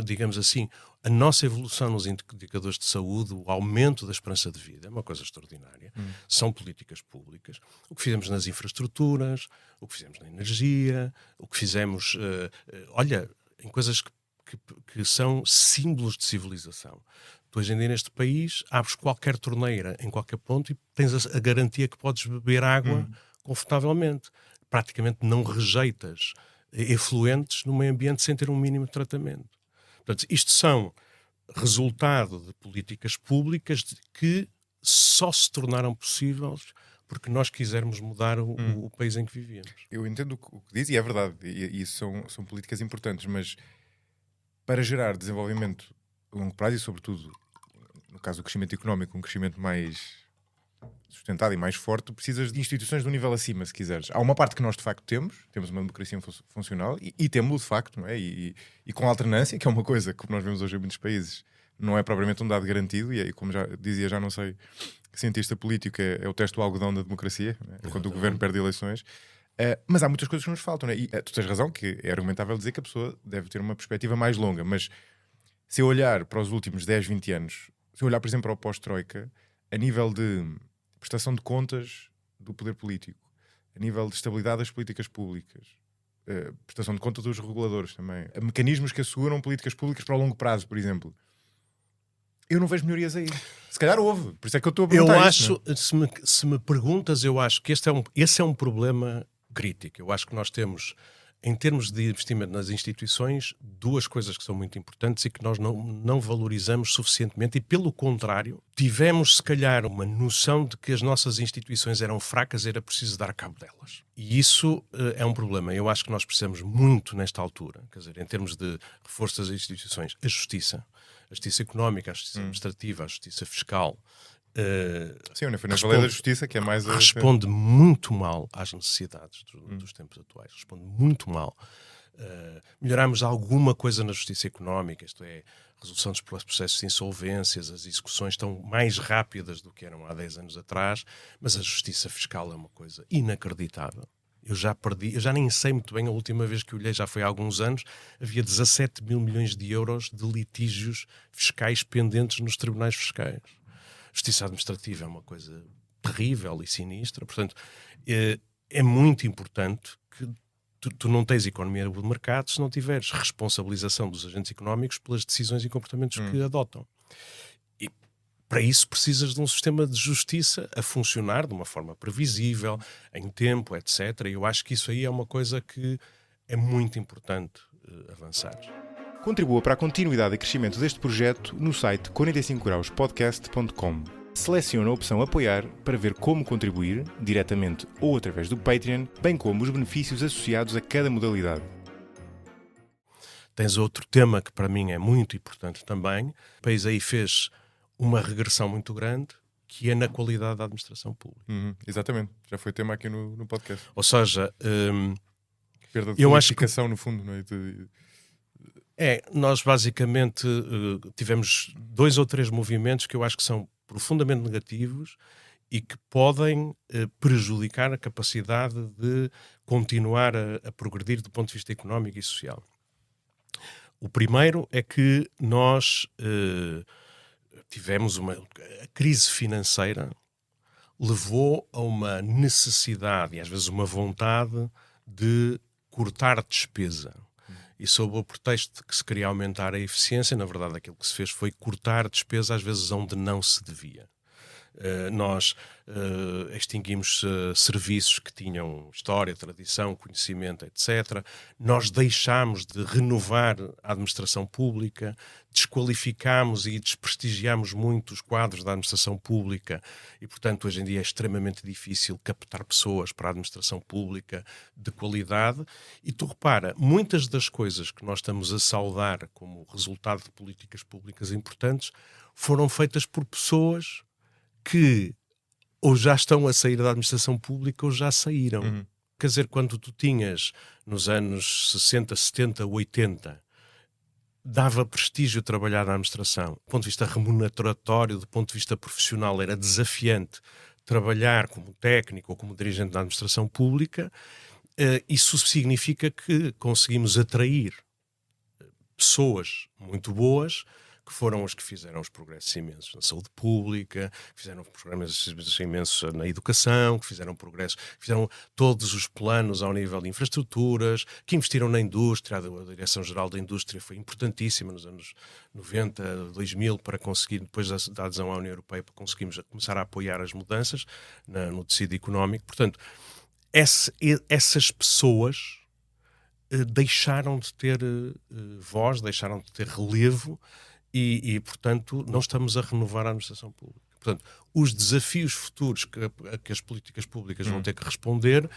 digamos assim, a nossa evolução nos indicadores de saúde, o aumento da esperança de vida, é uma coisa extraordinária. São políticas públicas. O que fizemos nas infraestruturas, o que fizemos na energia, o que fizemos, em coisas que são símbolos de civilização. Tu, hoje em dia, neste país, abres qualquer torneira em qualquer ponto e tens a garantia que podes beber água confortavelmente. Praticamente não rejeitas efluentes no meio ambiente sem ter um mínimo de tratamento. Portanto, isto são resultado de políticas públicas que só se tornaram possíveis porque nós quisermos mudar o país em que vivíamos. Eu entendo o que diz e é verdade, e são políticas importantes, mas para gerar desenvolvimento a longo prazo e, sobretudo, no caso do crescimento económico, um crescimento mais sustentado e mais forte, tu precisas de instituições de um nível acima, se quiseres. Há uma parte que nós de facto temos uma democracia funcional e temos-lo de facto, não é? E com alternância, que é uma coisa que nós vemos hoje em muitos países, não é propriamente um dado garantido, e como já dizia, já não sei, cientista político é o teste do algodão da democracia, é? Quando o governo perde eleições. Mas há muitas coisas que nos faltam, não é? E tu tens razão que é argumentável dizer que a pessoa deve ter uma perspectiva mais longa, mas se eu olhar para os últimos 10, 20 anos, se eu olhar, por exemplo, para o pós-Troika, a nível de prestação de contas do poder político, a nível de estabilidade das políticas públicas, prestação de contas dos reguladores também, mecanismos que asseguram políticas públicas para o longo prazo, por exemplo, eu não vejo melhorias aí. Se calhar houve, por isso é que eu estou a perguntar. Eu acho, se me perguntas, eu acho que esse é um problema crítico. Eu acho que nós temos, em termos de investimento nas instituições, duas coisas que são muito importantes e que nós não valorizamos suficientemente, e pelo contrário, tivemos se calhar uma noção de que as nossas instituições eram fracas e era preciso dar cabo delas. E isso é um problema. Eu acho que nós precisamos muito nesta altura, quer dizer, em termos de reforço das instituições, a justiça económica, a justiça administrativa, a justiça fiscal. Sim, na lei da justiça, que é mais... Responde muito mal às necessidades dos tempos atuais. Responde muito mal. Melhoramos alguma coisa na justiça económica, isto é, a resolução dos processos de insolvências, as execuções estão mais rápidas do que eram há 10 anos atrás, mas a justiça fiscal é uma coisa inacreditável. Eu já nem sei muito bem, a última vez que olhei, já foi há alguns anos, havia 17 mil milhões de euros de litígios fiscais pendentes nos tribunais fiscais. Justiça administrativa é uma coisa terrível e sinistra, portanto, é muito importante que tu não tens economia do mercado se não tiveres responsabilização dos agentes económicos pelas decisões e comportamentos que adotam. E para isso precisas de um sistema de justiça a funcionar de uma forma previsível, em tempo, etc. E eu acho que isso aí é uma coisa que é muito importante avançar. Contribua para a continuidade e crescimento deste projeto no site 45grauspodcast.com. Selecione a opção Apoiar para ver como contribuir, diretamente ou através do Patreon, bem como os benefícios associados a cada modalidade. Tens outro tema que para mim é muito importante também. O país aí fez uma regressão muito grande, que é na qualidade da administração pública. Exatamente, já foi tema aqui no podcast. Ou seja, perda de qualificação, no fundo, não é? Nós basicamente tivemos 2 ou 3 movimentos que eu acho que são profundamente negativos e que podem prejudicar a capacidade de continuar a progredir do ponto de vista económico e social. O primeiro é que nós tivemos a crise financeira levou a uma necessidade e às vezes uma vontade de cortar despesa. E sob o pretexto de que se queria aumentar a eficiência, na verdade aquilo que se fez foi cortar despesa às vezes onde não se devia. Nós extinguimos serviços que tinham história, tradição, conhecimento, etc. Nós deixámos de renovar a administração pública, desqualificámos e desprestigiámos muito os quadros da administração pública e, portanto, hoje em dia é extremamente difícil captar pessoas para a administração pública de qualidade. E tu repara, muitas das coisas que nós estamos a saudar como resultado de políticas públicas importantes foram feitas por pessoas que ou já estão a sair da administração pública ou já saíram. Quer dizer, quando tu tinhas nos anos 60, 70, 80, dava prestígio trabalhar na administração. Do ponto de vista remuneratório, do ponto de vista profissional, era desafiante trabalhar como técnico ou como dirigente da administração pública. Isso significa que conseguimos atrair pessoas muito boas, que foram os que fizeram os progressos imensos na saúde pública, que fizeram progressos imensos na educação, que fizeram progressos, fizeram todos os planos ao nível de infraestruturas, que investiram na indústria. A Direção-Geral da Indústria foi importantíssima nos anos 90, 2000, para conseguir, depois da adesão à União Europeia, para conseguirmos começar a apoiar as mudanças no tecido económico. Portanto, essas pessoas deixaram de ter voz, deixaram de ter relevo, e, portanto, não estamos a renovar a administração pública. Portanto, os desafios futuros que as políticas públicas vão ter que responder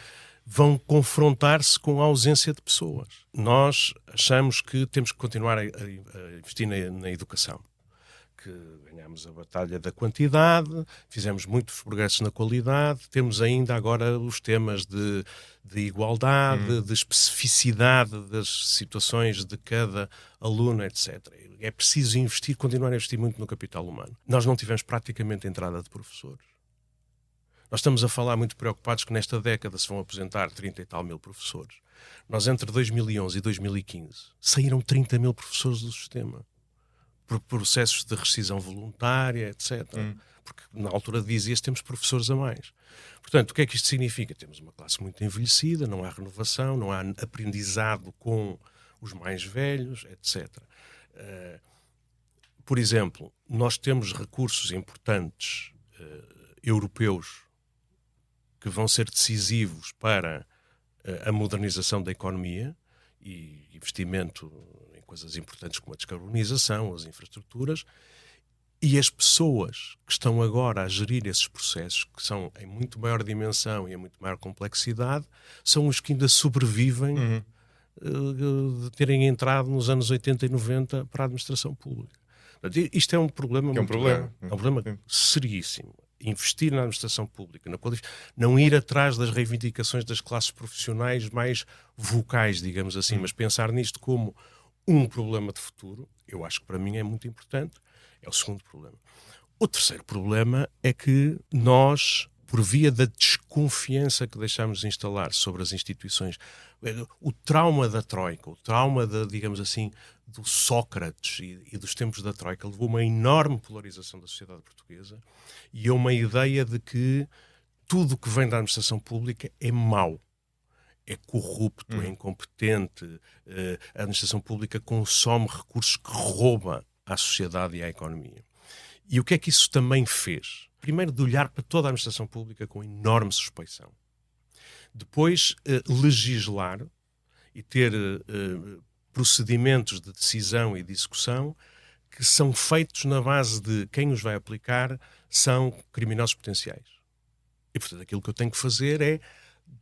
vão confrontar-se com a ausência de pessoas. Nós achamos que temos que continuar a investir na educação, que ganhamos a batalha da quantidade, fizemos muitos progressos na qualidade, temos ainda agora os temas de igualdade, de especificidade das situações de cada aluno, etc. É preciso continuar a investir muito no capital humano. Nós não tivemos praticamente entrada de professores. Nós estamos a falar muito preocupados que nesta década se vão aposentar 30 e tal mil professores. Nós, entre 2011 e 2015, saíram 30 mil professores do sistema. por processos de rescisão voluntária, etc. Porque na altura dizia-se temos professores a mais. Portanto, o que é que isto significa? Temos uma classe muito envelhecida, não há renovação, não há aprendizado com os mais velhos, etc. Por exemplo, nós temos recursos importantes europeus que vão ser decisivos para a modernização da economia e investimento em coisas importantes como a descarbonização, as infraestruturas, e as pessoas que estão agora a gerir esses processos, que são em muito maior dimensão e em muito maior complexidade, são os que ainda sobrevivem de terem entrado nos anos 80 e 90 para a administração pública. Portanto, isto é um problema muito grave. É um problema seríssimo. Investir na administração pública, não ir atrás das reivindicações das classes profissionais mais vocais, digamos assim, mas pensar nisto como um problema de futuro, eu acho que para mim é muito importante. É o segundo problema. O terceiro problema é que nós, por via da desconfiança que deixamos de instalar sobre as instituições, o trauma da Troika, o trauma, digamos assim, do Sócrates e dos tempos da Troika, levou a uma enorme polarização da sociedade portuguesa e a uma ideia de que tudo o que vem da administração pública é mau. É corrupto, é incompetente, a administração pública consome recursos que rouba à sociedade e à economia. E o que é que isso também fez? Primeiro, de olhar para toda a administração pública com enorme suspeição. Depois, legislar e ter procedimentos de decisão e de execução que são feitos na base de quem os vai aplicar são criminosos potenciais. E, portanto, aquilo que eu tenho que fazer é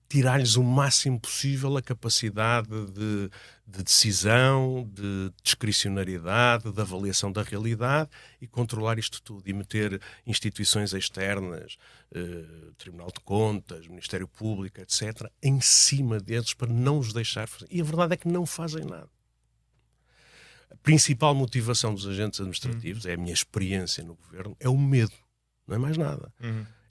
tirar-lhes o máximo possível a capacidade de decisão, de discricionariedade, de avaliação da realidade e controlar isto tudo. E meter instituições externas, Tribunal de Contas, Ministério Público, etc., em cima deles para não os deixar fazer. E a verdade é que não fazem nada. A principal motivação dos agentes administrativos, é a minha experiência no governo, é o medo. Não é mais nada.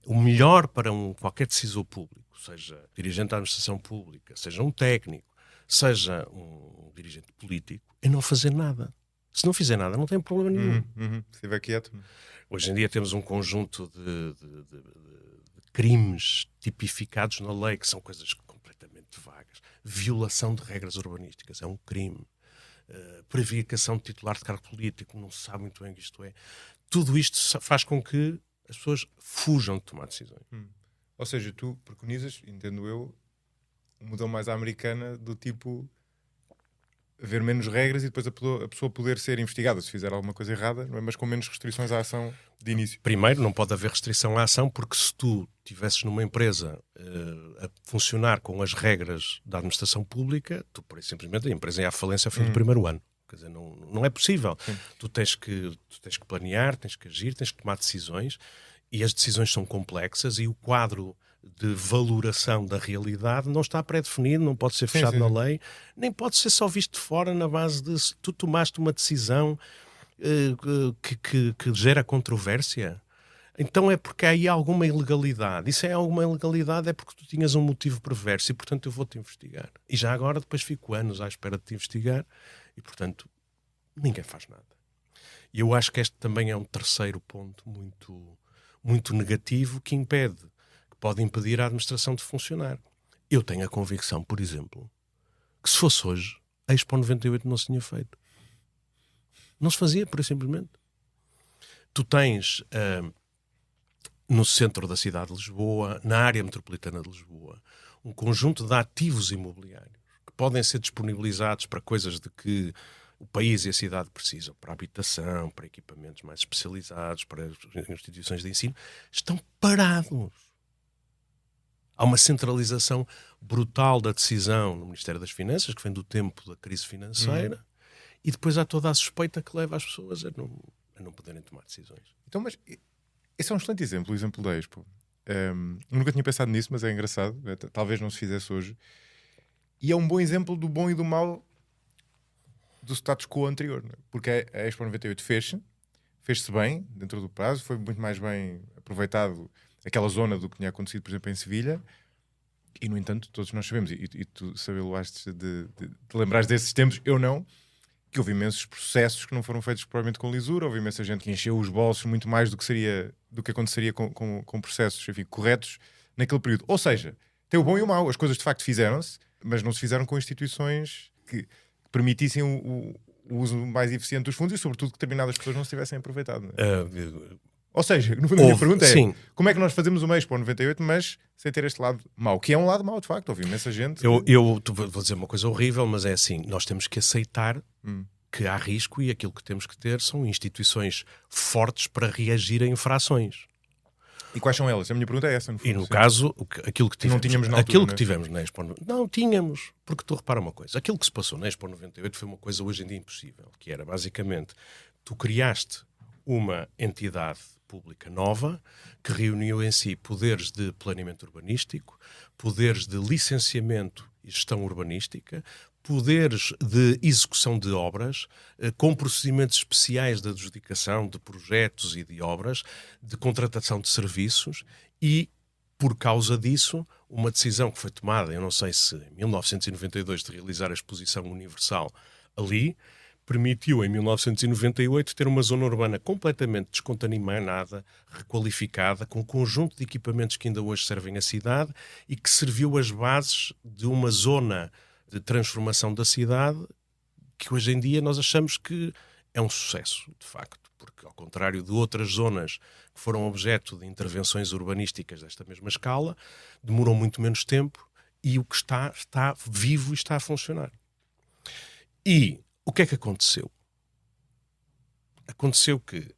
O melhor para qualquer decisor público, seja dirigente da administração pública, seja um técnico, seja um dirigente político, é não fazer nada. Se não fizer nada, não tem problema nenhum. Se estiver quieto. Hoje em dia temos um conjunto de crimes tipificados na lei que são coisas completamente vagas. Violação de regras urbanísticas é um crime. Prevaricação de titular de cargo político, não se sabe muito bem o que isto é. Tudo isto faz com que as pessoas fujam de tomar decisões. Ou seja, tu preconizas, entendo eu, um modelo mais à americana do tipo haver menos regras e depois a pessoa poder ser investigada se fizer alguma coisa errada, não é? Mas com menos restrições à ação de início. Primeiro, não pode haver restrição à ação, porque se tu estivesses numa empresa a funcionar com as regras da administração pública, tu, por isso, simplesmente, a empresa ia à falência ao fim do primeiro ano. Quer dizer, não é possível. Tu tens que planear, tens que agir, tens que tomar decisões, e as decisões são complexas e o quadro de valoração da realidade não está pré-definido, não pode ser fechado na lei, nem pode ser só visto de fora na base de se tu tomaste uma decisão que gera controvérsia. Então é porque há aí alguma ilegalidade. E se é alguma ilegalidade é porque tu tinhas um motivo perverso e, portanto, eu vou-te investigar. E já agora depois fico anos à espera de te investigar e, portanto, ninguém faz nada. E eu acho que este também é um terceiro ponto muito negativo que pode impedir a administração de funcionar. Eu tenho a convicção, por exemplo, que se fosse hoje, a Expo 98 não se tinha feito. Não se fazia, por simplesmente. Tu tens no centro da cidade de Lisboa, na área metropolitana de Lisboa, um conjunto de ativos imobiliários que podem ser disponibilizados para coisas de que o país e a cidade precisam, para habitação, para equipamentos mais especializados, para instituições de ensino, estão parados. Há uma centralização brutal da decisão no Ministério das Finanças, que vem do tempo da crise financeira, e depois há toda a suspeita que leva as pessoas a não poderem tomar decisões. Então, mas esse é um excelente exemplo, o exemplo da Expo. Nunca tinha pensado nisso, mas é engraçado. Talvez não se fizesse hoje. E é um bom exemplo do bom e do mau do status quo anterior. Não é? Porque a Expo 98 fez-se bem, dentro do prazo, foi muito mais bem aproveitado aquela zona do que tinha acontecido, por exemplo, em Sevilha. E, no entanto, todos nós sabemos, e tu sabê-lo-aste de lembrares desses tempos, eu não, que houve imensos processos que não foram feitos provavelmente com lisura, houve imensa gente que encheu os bolsos muito mais do que aconteceria com processos, enfim, corretos naquele período. Ou seja, tem o bom e o mau. As coisas de facto fizeram-se, mas não se fizeram com instituições que permitissem o uso mais eficiente dos fundos e, sobretudo, que determinadas pessoas não se tivessem aproveitado. Não é? Ou seja, no fundo, a minha pergunta é como é que nós fazemos uma Expo 98, mas sem ter este lado mau? Que é um lado mau, de facto. Houve imensa gente. Eu vou dizer uma coisa horrível, mas é assim: nós temos que aceitar que há risco e aquilo que temos que ter são instituições fortes para reagir a infrações. E quais são elas? A minha pergunta é essa, no fundo. E no caso, aquilo que tivemos, não tínhamos na altura, aquilo que tivemos na Expo... Não tínhamos, porque tu repara uma coisa. Aquilo que se passou na Expo 98 foi uma coisa hoje em dia impossível, que era basicamente, tu criaste uma entidade pública nova que reuniu em si poderes de planeamento urbanístico, poderes de licenciamento e gestão urbanística, poderes de execução de obras, com procedimentos especiais de adjudicação de projetos e de obras, de contratação de serviços e, por causa disso, uma decisão que foi tomada, eu não sei se em 1992, de realizar a Exposição Universal ali, permitiu em 1998 ter uma zona urbana completamente descontaminada, requalificada, com um conjunto de equipamentos que ainda hoje servem a cidade e que serviu as bases de uma zona de transformação da cidade que hoje em dia nós achamos que é um sucesso, de facto, porque ao contrário de outras zonas que foram objeto de intervenções urbanísticas desta mesma escala, demorou muito menos tempo e o que está vivo e está a funcionar. E o que é que aconteceu? Aconteceu que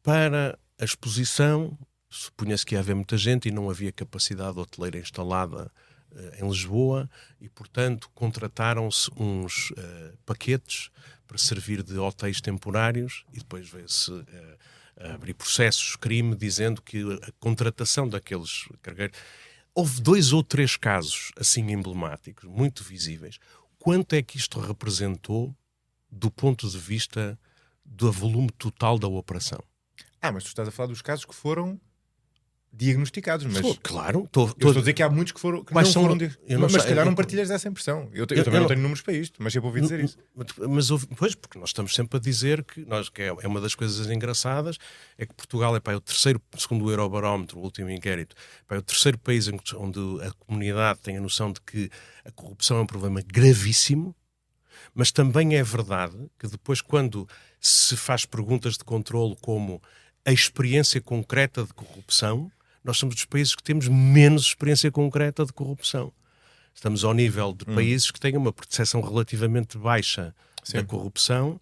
para a exposição supunha-se que ia haver muita gente e não havia capacidade hoteleira instalada em Lisboa e, portanto, contrataram-se uns paquetes para servir de hotéis temporários e depois veio-se a abrir processos, crime, dizendo que a contratação daqueles cargueiros... Houve 2 ou 3 casos assim emblemáticos, muito visíveis. Quanto é que isto representou do ponto de vista do volume total da operação? Mas tu estás a falar dos casos que foram diagnosticados, mas... Claro. Eu estou a dizer que há muitos que foram... Que não foram mas se calhar não partilhas dessa impressão. Eu também não tenho números para isto, mas sempre ouvi dizer isso. Pois, porque nós estamos sempre a dizer que é uma das coisas engraçadas, é que Portugal é o terceiro, segundo o Eurobarómetro, o último inquérito, é o terceiro país onde a comunidade tem a noção de que a corrupção é um problema gravíssimo, mas também é verdade que depois, quando se faz perguntas de controlo como a experiência concreta de corrupção, nós somos dos países que temos menos experiência concreta de corrupção. Estamos ao nível de países que têm uma percepção relativamente baixa da corrupção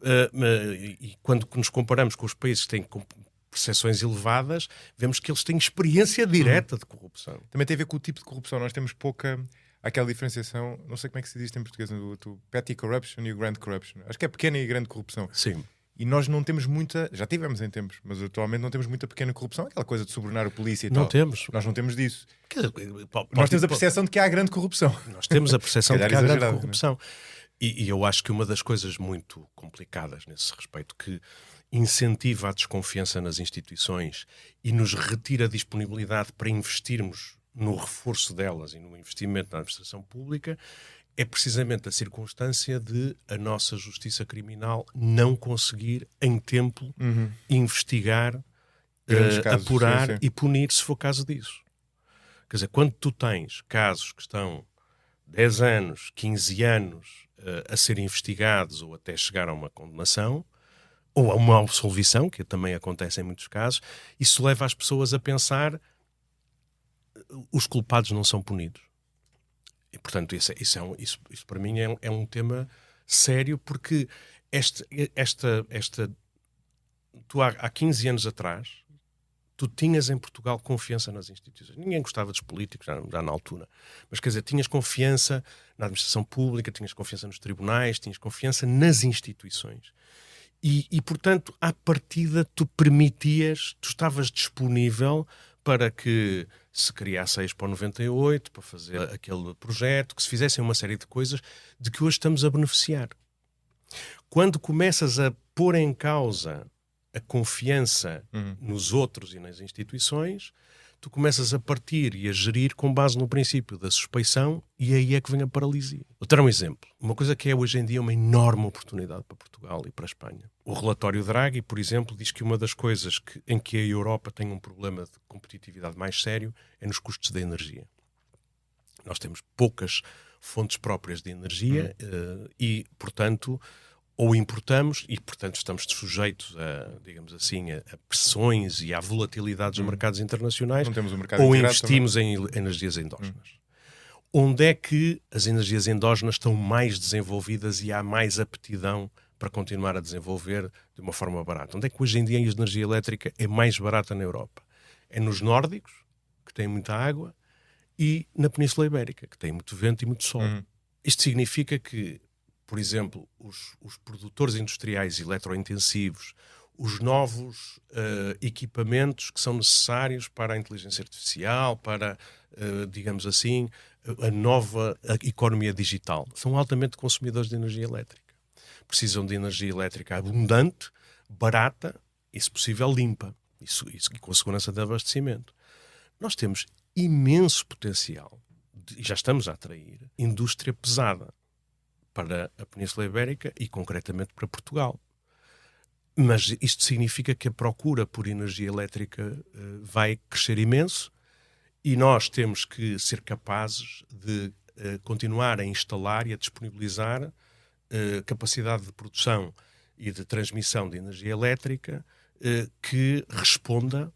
e quando nos comparamos com os países que têm percepções elevadas, vemos que eles têm experiência direta de corrupção. Também tem a ver com o tipo de corrupção. Nós temos pouca... Aquela diferenciação, não sei como é que se diz em português, do petty corruption e o grand corruption. Acho que é pequena e grande corrupção. Sim. E nós não temos muita... Já tivemos em tempos, mas atualmente não temos muita pequena corrupção. Aquela coisa de subornar o polícia e não tal. Temos. Nós não temos disso. Nós temos a percepção de que há grande corrupção. Nós temos a percepção de que há grande corrupção. E eu acho que uma das coisas muito complicadas nesse respeito, que incentiva a desconfiança nas instituições e nos retira a disponibilidade para investirmos no reforço delas e no investimento na administração pública, é precisamente a circunstância de a nossa justiça criminal não conseguir, em tempo, investigar, apurar e punir, se for caso disso. Quer dizer, quando tu tens casos que estão 10 anos, 15 anos a ser investigados ou até chegar a uma condenação, ou a uma absolvição, que também acontece em muitos casos, isso leva as pessoas a pensar: os culpados não são punidos. E, portanto, isso para mim é um tema sério, porque tu há 15 anos atrás, tu tinhas em Portugal confiança nas instituições. Ninguém gostava dos políticos já na altura. Mas, quer dizer, tinhas confiança na administração pública, tinhas confiança nos tribunais, tinhas confiança nas instituições. E portanto, à partida, tu estavas disponível para que se criasse a Expo 98, para fazer aquele projeto, que se fizessem uma série de coisas de que hoje estamos a beneficiar. Quando começas a pôr em causa a confiança nos outros e nas instituições, tu começas a partir e a gerir com base no princípio da suspeição, e aí é que vem a paralisia. Vou dar um exemplo. Uma coisa que é hoje em dia uma enorme oportunidade para Portugal e para a Espanha. O relatório Draghi, por exemplo, diz que uma das coisas em que a Europa tem um problema de competitividade mais sério é nos custos da energia. Nós temos poucas fontes próprias de energia e, portanto, ou importamos e, portanto, estamos sujeitos a, digamos assim, a pressões e à volatilidade dos mercados internacionais, Não temos um mercado ou integrado investimos em energias endógenas. Onde é que as energias endógenas estão mais desenvolvidas e há mais aptidão para continuar a desenvolver de uma forma barata? Onde é que hoje em dia a energia elétrica é mais barata na Europa? É nos nórdicos, que têm muita água, e na Península Ibérica, que tem muito vento e muito sol. Isto significa que, por exemplo, os produtores industriais eletrointensivos, os novos equipamentos que são necessários para a inteligência artificial, para, digamos assim, a nova economia digital, são altamente consumidores de energia elétrica. Precisam de energia elétrica abundante, barata e, se possível, limpa. Isso com segurança de abastecimento. Nós temos imenso potencial, e já estamos a atrair, indústria pesada para a Península Ibérica e, concretamente, para Portugal. Mas isto significa que a procura por energia elétrica vai crescer imenso e nós temos que ser capazes de continuar a instalar e a disponibilizar capacidade de produção e de transmissão de energia elétrica que responda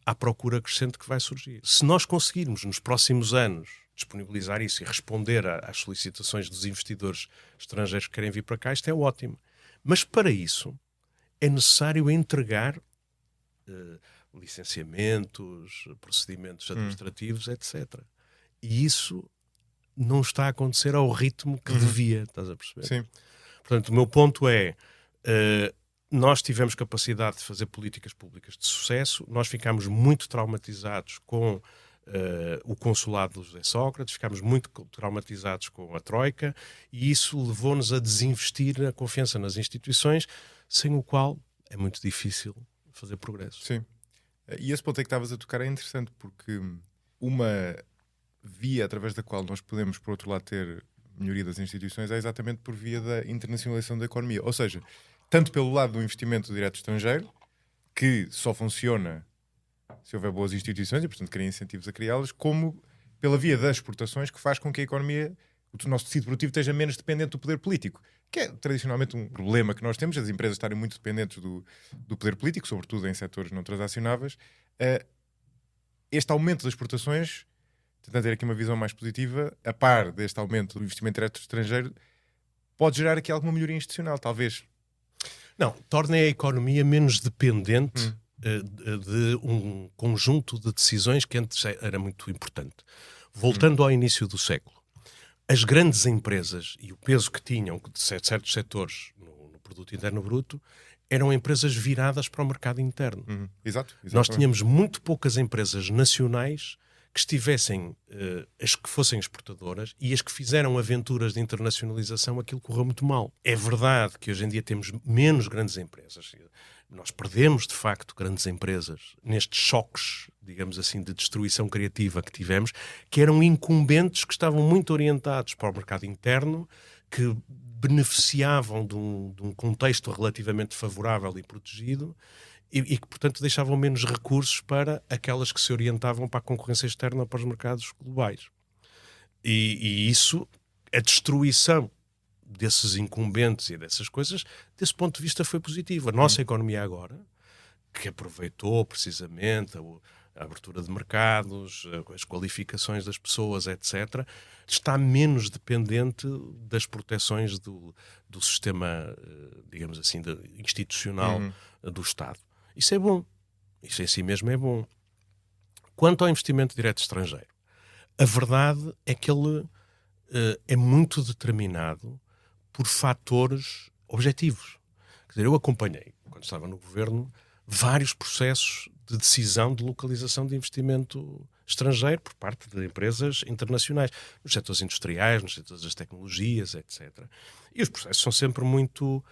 à procura crescente que vai surgir. Se nós conseguirmos, nos próximos anos, disponibilizar isso e responder às solicitações dos investidores estrangeiros que querem vir para cá, isto é ótimo. Mas para isso é necessário entregar licenciamentos, procedimentos administrativos, etc. E isso não está a acontecer ao ritmo que devia, estás a perceber? Sim. Portanto, o meu ponto é, nós tivemos capacidade de fazer políticas públicas de sucesso, nós ficámos muito traumatizados com o consulado do José Sócrates, ficámos muito traumatizados com a Troika e isso levou-nos a desinvestir a confiança nas instituições, sem o qual é muito difícil fazer progresso. Sim. E esse ponto é que estavas a tocar é interessante, porque uma via através da qual nós podemos, por outro lado, ter melhoria das instituições é exatamente por via da internacionalização da economia. Ou seja, tanto pelo lado do investimento direto estrangeiro, que só funciona se houver boas instituições e, portanto, cria incentivos a criá-las, como pela via das exportações, que faz com que a economia, o nosso tecido produtivo, esteja menos dependente do poder político, que é tradicionalmente um problema que nós temos, as empresas estarem muito dependentes do poder político, sobretudo em setores não transacionáveis. Este aumento das exportações, tentando ter aqui uma visão mais positiva, a par deste aumento do investimento direto estrangeiro, pode gerar aqui alguma melhoria institucional, talvez. Não, torna a economia menos dependente de um conjunto de decisões que antes era muito importante. Voltando ao início do século, as grandes empresas e o peso que tinham de certos setores no produto interno bruto eram empresas viradas para o mercado interno. Exato. Nós tínhamos muito poucas empresas nacionais que estivessem, as que fossem exportadoras e as que fizeram aventuras de internacionalização, aquilo correu muito mal. É verdade que hoje em dia temos menos grandes empresas. Nós perdemos, de facto, grandes empresas nestes choques, digamos assim, de destruição criativa que tivemos, que eram incumbentes, que estavam muito orientados para o mercado interno, que beneficiavam de um contexto relativamente favorável e protegido, e que, portanto, deixavam menos recursos para aquelas que se orientavam para a concorrência externa para os mercados globais. E isso, a destruição desses incumbentes e dessas coisas, desse ponto de vista foi positivo. A nossa economia agora, que aproveitou precisamente a abertura de mercados, as qualificações das pessoas, etc., está menos dependente das proteções do sistema, digamos assim, institucional do Estado. Isso é bom. Isso em si mesmo é bom. Quanto ao investimento direto estrangeiro, a verdade é que ele é muito determinado por fatores objetivos. Quer dizer, eu acompanhei, quando estava no governo, vários processos de decisão de localização de investimento estrangeiro por parte de empresas internacionais, nos setores industriais, nos setores das tecnologias, etc. E os processos são sempre muito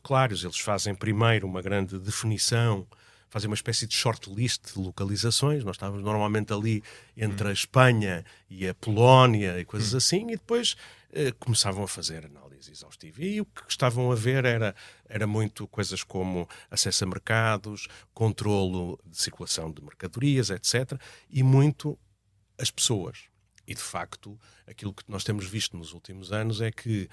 claros. Eles fazem primeiro uma grande definição fazem uma espécie de shortlist de localizações. Nós estávamos normalmente ali entre a Espanha e a Polónia e coisas assim, e depois começavam a fazer análise exaustiva. E o que estavam a ver era muito coisas como acesso a mercados, controlo de circulação de mercadorias, etc. E muito as pessoas. E, de facto, aquilo que nós temos visto nos últimos anos é que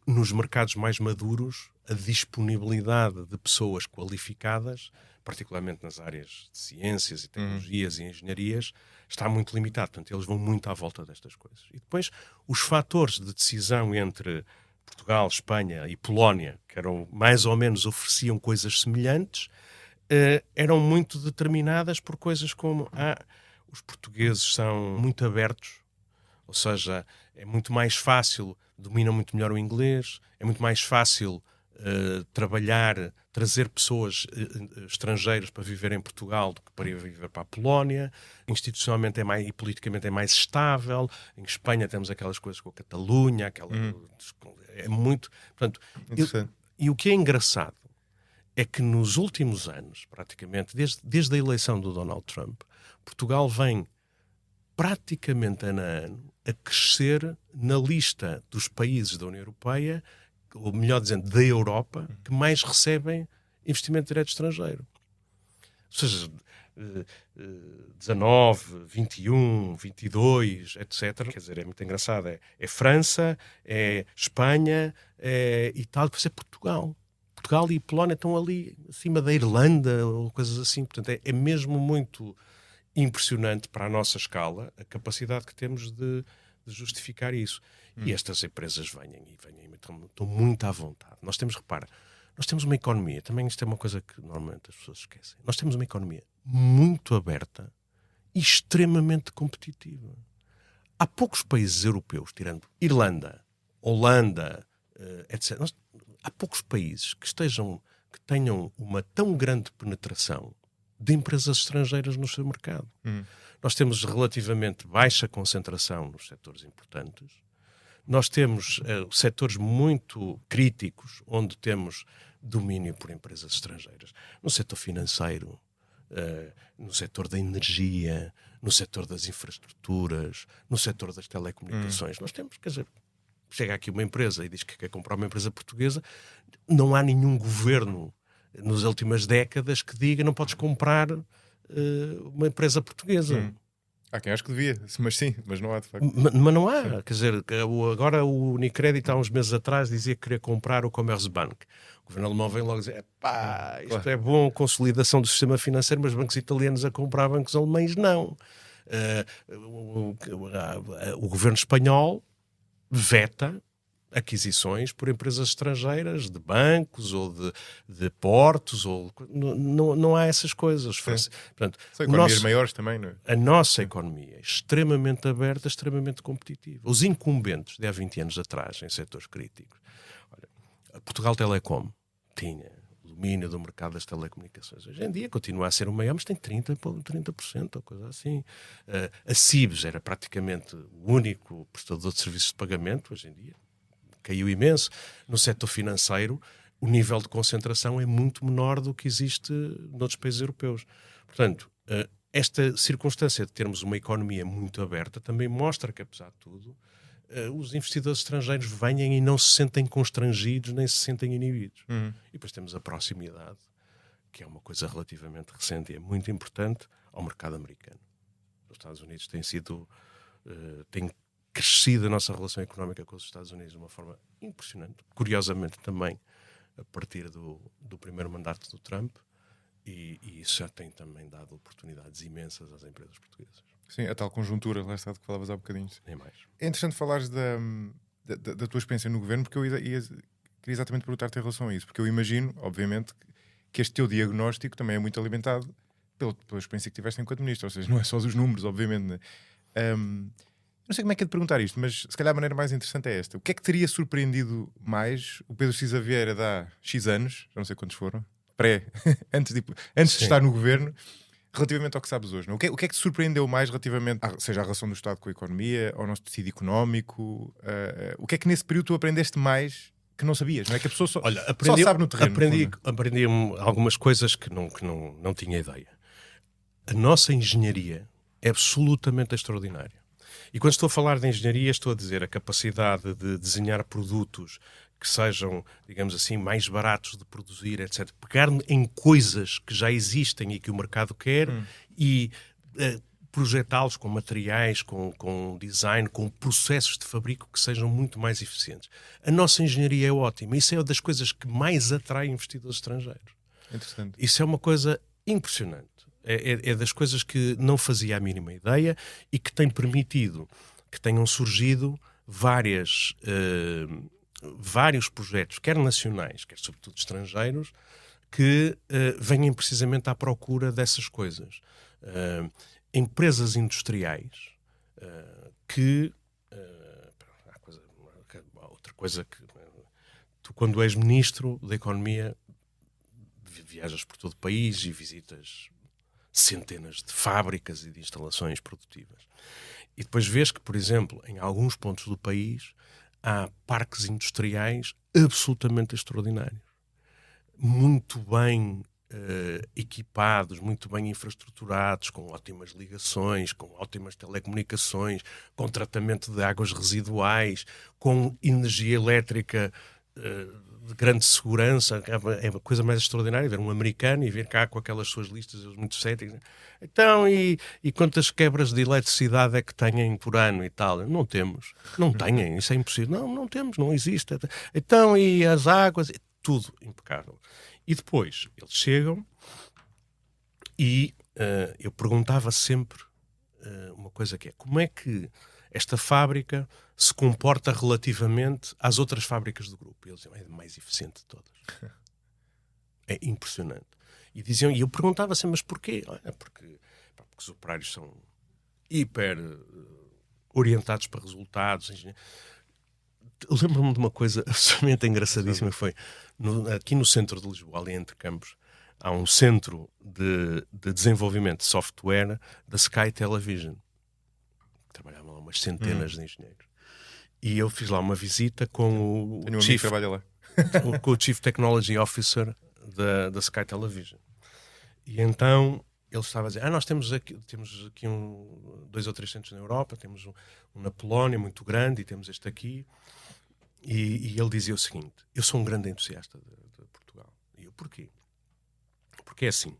nos mercados mais maduros, a disponibilidade de pessoas qualificadas, particularmente nas áreas de ciências e tecnologias e engenharias, está muito limitado. Portanto, eles vão muito à volta destas coisas. E depois, os fatores de decisão entre Portugal, Espanha e Polónia, que eram mais ou menos ofereciam coisas semelhantes, eram muito determinadas por coisas como os portugueses são muito abertos, ou seja, é muito mais fácil, dominam muito melhor o inglês, é muito mais fácil trabalhar, trazer pessoas estrangeiras para viver em Portugal do que para ir viver para a Polónia. Institucionalmente e politicamente é mais estável. Em Espanha temos aquelas coisas com a Catalunha, é muito... Portanto, e o que é engraçado é que nos últimos anos, praticamente, desde a eleição do Donald Trump, Portugal vem praticamente ano a ano a crescer na lista dos países da União Europeia, ou melhor dizendo, da Europa, que mais recebem investimento direto estrangeiro. Ou seja, 19, 21, 22, etc. Quer dizer, é muito engraçado. É França, é Espanha, é Itália, depois é Portugal. Portugal e Polónia estão ali acima da Irlanda ou coisas assim. Portanto, é mesmo muito impressionante para a nossa escala a capacidade que temos de justificar isso. E estas empresas vêm estão muito à vontade. Nós temos uma economia, também isto é uma coisa que normalmente as pessoas esquecem, nós temos uma economia muito aberta e extremamente competitiva. Há poucos países europeus, tirando Irlanda, Holanda, etc. Há poucos países que tenham uma tão grande penetração de empresas estrangeiras no seu mercado. Nós temos relativamente baixa concentração nos setores importantes. Nós temos setores muito críticos, onde temos domínio por empresas estrangeiras. No setor financeiro, no setor da energia, no setor das infraestruturas, no setor das telecomunicações. Nós temos, quer dizer, chega aqui uma empresa e diz que quer comprar uma empresa portuguesa, não há nenhum governo nas últimas décadas que diga não podes comprar uma empresa portuguesa. Há quem acho que devia, mas não há de facto. Mas não há, quer dizer, agora o Unicredit há uns meses atrás dizia que queria comprar o Commerzbank. O governo alemão vem logo dizer, isto é bom, consolidação do sistema financeiro, mas bancos italianos a comprar bancos alemães não. O governo espanhol veta aquisições por empresas estrangeiras, de bancos ou de portos, não há essas coisas. Portanto, são economias maiores também, não é? A nossa economia é extremamente aberta, extremamente competitiva. Os incumbentes de há 20 anos atrás, em setores críticos. Olha, Portugal Telecom tinha domínio do mercado das telecomunicações. Hoje em dia continua a ser o maior, mas tem 30% ou coisa assim. A Cibes era praticamente o único prestador de serviços de pagamento. Hoje em dia caiu imenso. No setor financeiro, o nível de concentração é muito menor do que existe noutros países europeus. Portanto, esta circunstância de termos uma economia muito aberta também mostra que, apesar de tudo, os investidores estrangeiros venham e não se sentem constrangidos nem se sentem inibidos. E depois temos a proximidade, que é uma coisa relativamente recente e é muito importante, ao mercado americano. Os Estados Unidos têm crescido a nossa relação económica com os Estados Unidos de uma forma impressionante. Curiosamente também a partir do primeiro mandato do Trump, e isso já tem também dado oportunidades imensas às empresas portuguesas. Sim, a tal conjuntura, lá está, de que falavas há bocadinho. Nem mais. É interessante falares da tua experiência no governo, porque eu queria exatamente perguntar-te em relação a isso, porque eu imagino, obviamente, que este teu diagnóstico também é muito alimentado pela experiência que tiveste enquanto ministro, ou seja, não é só os números, obviamente, né? Não sei como é que é de perguntar isto, mas se calhar a maneira mais interessante é esta. O que é que teria surpreendido mais o Pedro Cisa Vieira de há X anos, já não sei quantos foram, antes de estar no governo, relativamente ao que sabes hoje? Não? O que é que te surpreendeu mais relativamente, seja a relação do Estado com a economia, ao nosso tecido económico? O que é que nesse período tu aprendeste mais que não sabias, não é? Que a pessoa só aprendi, sabe no terreno. Aprendi algumas coisas que não tinha ideia. A nossa engenharia é absolutamente extraordinária. E quando estou a falar de engenharia, estou a dizer a capacidade de desenhar produtos que sejam, digamos assim, mais baratos de produzir, etc. Pegar em coisas que já existem e que o mercado quer e projetá-los com materiais, com design, com processos de fabrico que sejam muito mais eficientes. A nossa engenharia é ótima. Isso é uma das coisas que mais atrai investidores estrangeiros. Interessante. Isso é uma coisa impressionante. É das coisas que não fazia a mínima ideia e que tem permitido que tenham surgido vários projetos, quer nacionais, quer sobretudo estrangeiros, que venham precisamente à procura dessas coisas. Empresas industriais que... outra coisa que... Tu, quando és ministro da Economia, viajas por todo o país e visitas centenas de fábricas e de instalações produtivas. E depois vês que, por exemplo, em alguns pontos do país há parques industriais absolutamente extraordinários. Muito bem equipados, muito bem infraestruturados, com ótimas ligações, com ótimas telecomunicações, com tratamento de águas residuais, com energia elétrica de grande segurança. É uma coisa mais extraordinária ver um americano e vir cá com aquelas suas listas muito céticos. Então, e quantas quebras de eletricidade é que têm por ano e tal? Não temos. Não têm, isso é impossível. Não temos, não existe. Então, e as águas? Tudo impecável. E depois, eles chegam e eu perguntava sempre uma coisa que é: como é que esta fábrica se comporta relativamente às outras fábricas do grupo? E eles diziam: é a mais eficiente de todas. É impressionante. E eu perguntava sempre: mas porquê? Porque os operários são hiper orientados para resultados. Eu lembro-me de uma coisa absolutamente engraçadíssima, que foi aqui no centro de Lisboa, ali entre Campos, há um centro de desenvolvimento de software da Sky Television. Trabalhavam lá umas centenas de engenheiros. E eu fiz lá uma visita com o Chief, trabalha lá. com o Chief Technology Officer da Sky Television. E então ele estava a dizer: nós temos aqui 2 ou 3 centros na Europa, temos um na Polónia muito grande e temos este aqui. E ele dizia o seguinte: eu sou um grande entusiasta de Portugal. E eu: porquê? Porque é assim,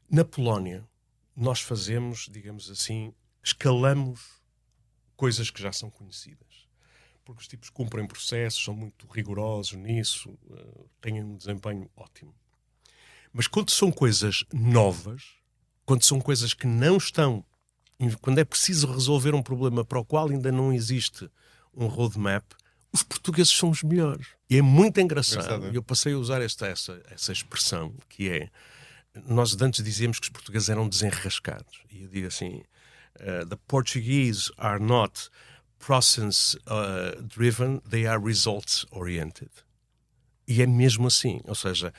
na Polónia nós fazemos, digamos assim, escalamos coisas que já são conhecidas. Porque os tipos cumprem processos, são muito rigorosos nisso, têm um desempenho ótimo. Mas quando são coisas novas, quando são coisas que não estão... Quando é preciso resolver um problema para o qual ainda não existe um roadmap, os portugueses são os melhores. E é muito engraçado. E eu passei a usar essa expressão, que é... Nós antes dizíamos que os portugueses eram desenrascados. E eu digo assim... the Portuguese are not process-driven, they are results-oriented. E é mesmo assim. Ou seja,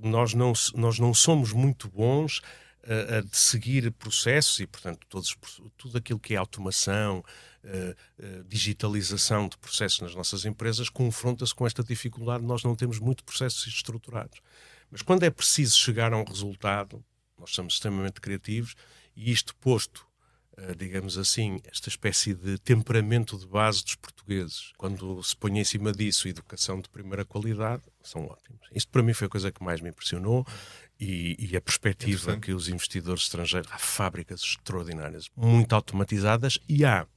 nós não somos muito bons a seguir processos e, portanto, tudo aquilo que é automação, digitalização de processos nas nossas empresas confronta-se com esta dificuldade. Nós não temos muito processos estruturados. Mas quando é preciso chegar a um resultado, nós somos extremamente criativos e isto posto, digamos assim, esta espécie de temperamento de base dos portugueses, quando se põe em cima disso educação de primeira qualidade, são ótimos. Isto para mim foi a coisa que mais me impressionou e a perspectiva que os investidores estrangeiros... Há fábricas extraordinárias, muito automatizadas, e há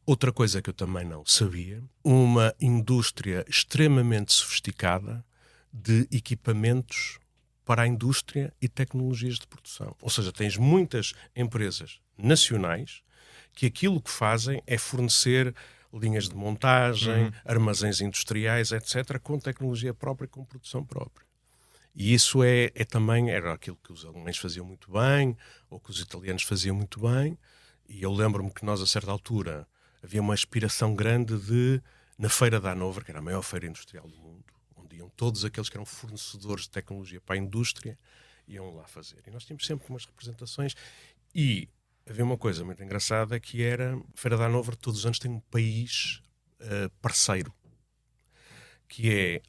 outra coisa que eu também não sabia: uma indústria extremamente sofisticada de equipamentos para a indústria e tecnologias de produção. Ou seja, tens muitas empresas nacionais que aquilo que fazem é fornecer linhas de montagem, armazéns industriais, etc., com tecnologia própria e com produção própria. E isso também era aquilo que os alemães faziam muito bem, ou que os italianos faziam muito bem, e eu lembro-me que nós, a certa altura, havia uma aspiração grande na Feira de Hannover, que era a maior feira industrial do mundo, onde iam todos aqueles que eram fornecedores de tecnologia para a indústria, iam lá fazer. E nós tínhamos sempre umas representações, e havia uma coisa muito engraçada, que era, a Feira de Hannover todos os anos tem um país parceiro. que é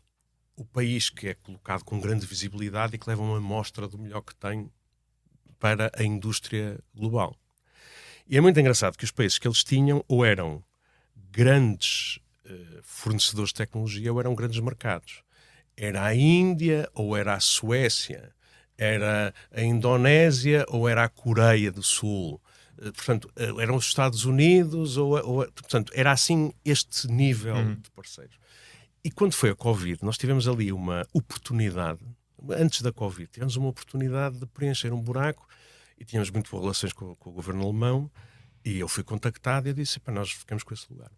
o país que é colocado com grande visibilidade e que leva uma amostra do melhor que tem para a indústria global. E é muito engraçado que os países que eles tinham ou eram grandes fornecedores de tecnologia ou eram grandes mercados. Era a Índia ou era a Suécia, era a Indonésia ou era a Coreia do Sul. Portanto, eram os Estados Unidos portanto, era assim este nível de parceiros. E quando foi a Covid, nós tivemos ali uma oportunidade, antes da Covid, tivemos uma oportunidade de preencher um buraco e tínhamos muito boas relações com o governo alemão e eu fui contactado e eu disse, nós ficamos com esse lugar.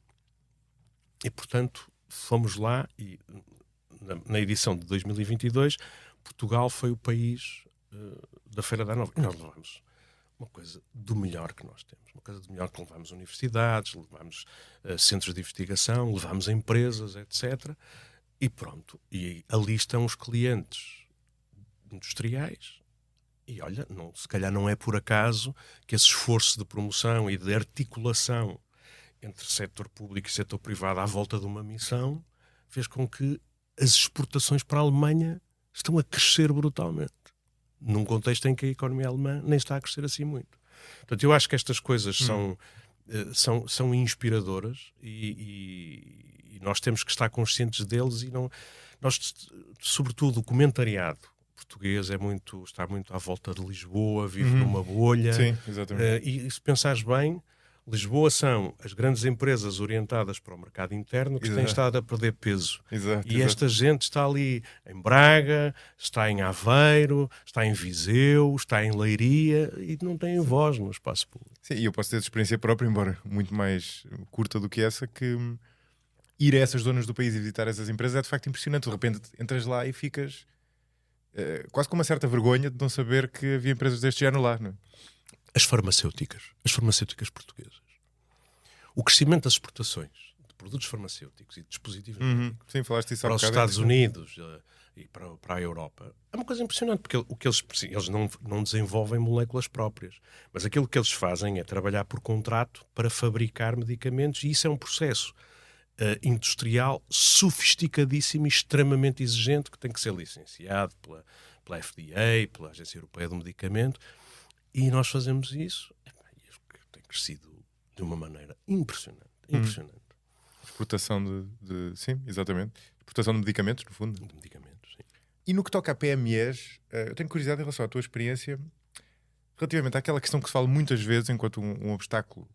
E, portanto, fomos lá e na edição de 2022, Portugal foi o país da Feira da Nova. E nós levamos uma coisa do melhor que nós temos. Uma coisa do melhor que levamos universidades, levamos centros de investigação, levamos empresas, etc. E pronto. E ali estão os clientes industriais. E olha, se calhar não é por acaso que esse esforço de promoção e de articulação entre setor público e setor privado à volta de uma missão fez com que as exportações para a Alemanha estão a crescer brutalmente, num contexto em que a economia alemã nem está a crescer assim muito. Portanto, eu acho que estas coisas são inspiradoras e nós temos que estar conscientes deles e não... Nós, sobretudo, o comentariado português está muito à volta de Lisboa, vive numa bolha. Sim, exatamente. E se pensares bem, Lisboa são as grandes empresas orientadas para o mercado interno que têm estado a perder peso. E esta gente está ali em Braga, está em Aveiro, está em Viseu, está em Leiria e não têm voz no espaço público. Sim, e eu posso ter de experiência própria, embora muito mais curta do que essa, que ir a essas zonas do país e visitar essas empresas é de facto impressionante. De repente entras lá e ficas quase com uma certa vergonha de não saber que havia empresas deste género lá, não é? As farmacêuticas portuguesas. O crescimento das exportações de produtos farmacêuticos e de dispositivos médicos sim, falaste isso para os Estados Unidos e para a Europa é uma coisa impressionante, porque o que eles não desenvolvem moléculas próprias, mas aquilo que eles fazem é trabalhar por contrato para fabricar medicamentos e isso é um processo industrial sofisticadíssimo e extremamente exigente que tem que ser licenciado pela FDA, pela Agência Europeia do Medicamento. E nós fazemos isso e tem crescido de uma maneira impressionante. Exportação sim, exatamente. Exportação de medicamentos, no fundo. De medicamentos, sim. E no que toca a PMEs, eu tenho curiosidade em relação à tua experiência relativamente àquela questão que se fala muitas vezes enquanto um obstáculo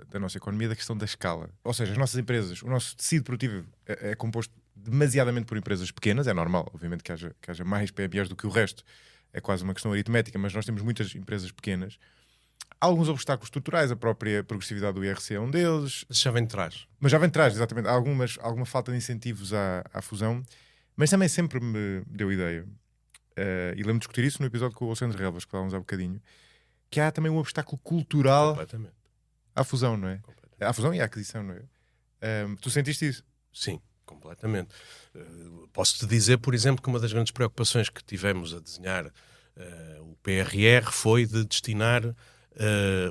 da nossa economia, da questão da escala. Ou seja, as nossas empresas, o nosso tecido produtivo é composto demasiadamente por empresas pequenas, é normal, obviamente, que haja mais PMEs do que o resto. É quase uma questão aritmética, mas nós temos muitas empresas pequenas. Há alguns obstáculos estruturais, a própria progressividade do IRC é um deles. Já vem de trás. Mas já vem de trás, exatamente. Há alguma falta de incentivos à fusão, mas também sempre me deu ideia, e lembro de discutir isso no episódio com o Alexandre Relvas, que falávamos há bocadinho, que há também um obstáculo cultural à fusão, não é? À fusão e à aquisição, não é? Tu sentiste isso? Sim, completamente. Posso-te dizer, por exemplo, que uma das grandes preocupações que tivemos a desenhar o PRR foi de destinar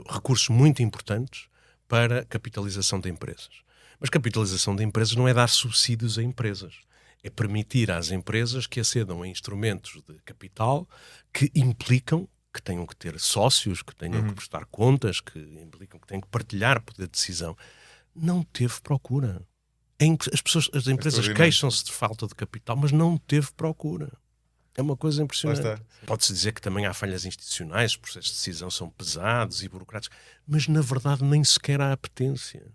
recursos muito importantes para capitalização de empresas. Mas capitalização de empresas não é dar subsídios a empresas. É permitir às empresas que acedam a instrumentos de capital que implicam que tenham que ter sócios, que tenham que prestar contas, que implicam que tenham que partilhar poder de decisão. Não teve procura. As empresas queixam-se de falta de capital, mas não teve procura. É uma coisa impressionante. Pode-se dizer que também há falhas institucionais, os processos de decisão são pesados e burocráticos, mas na verdade nem sequer há apetência.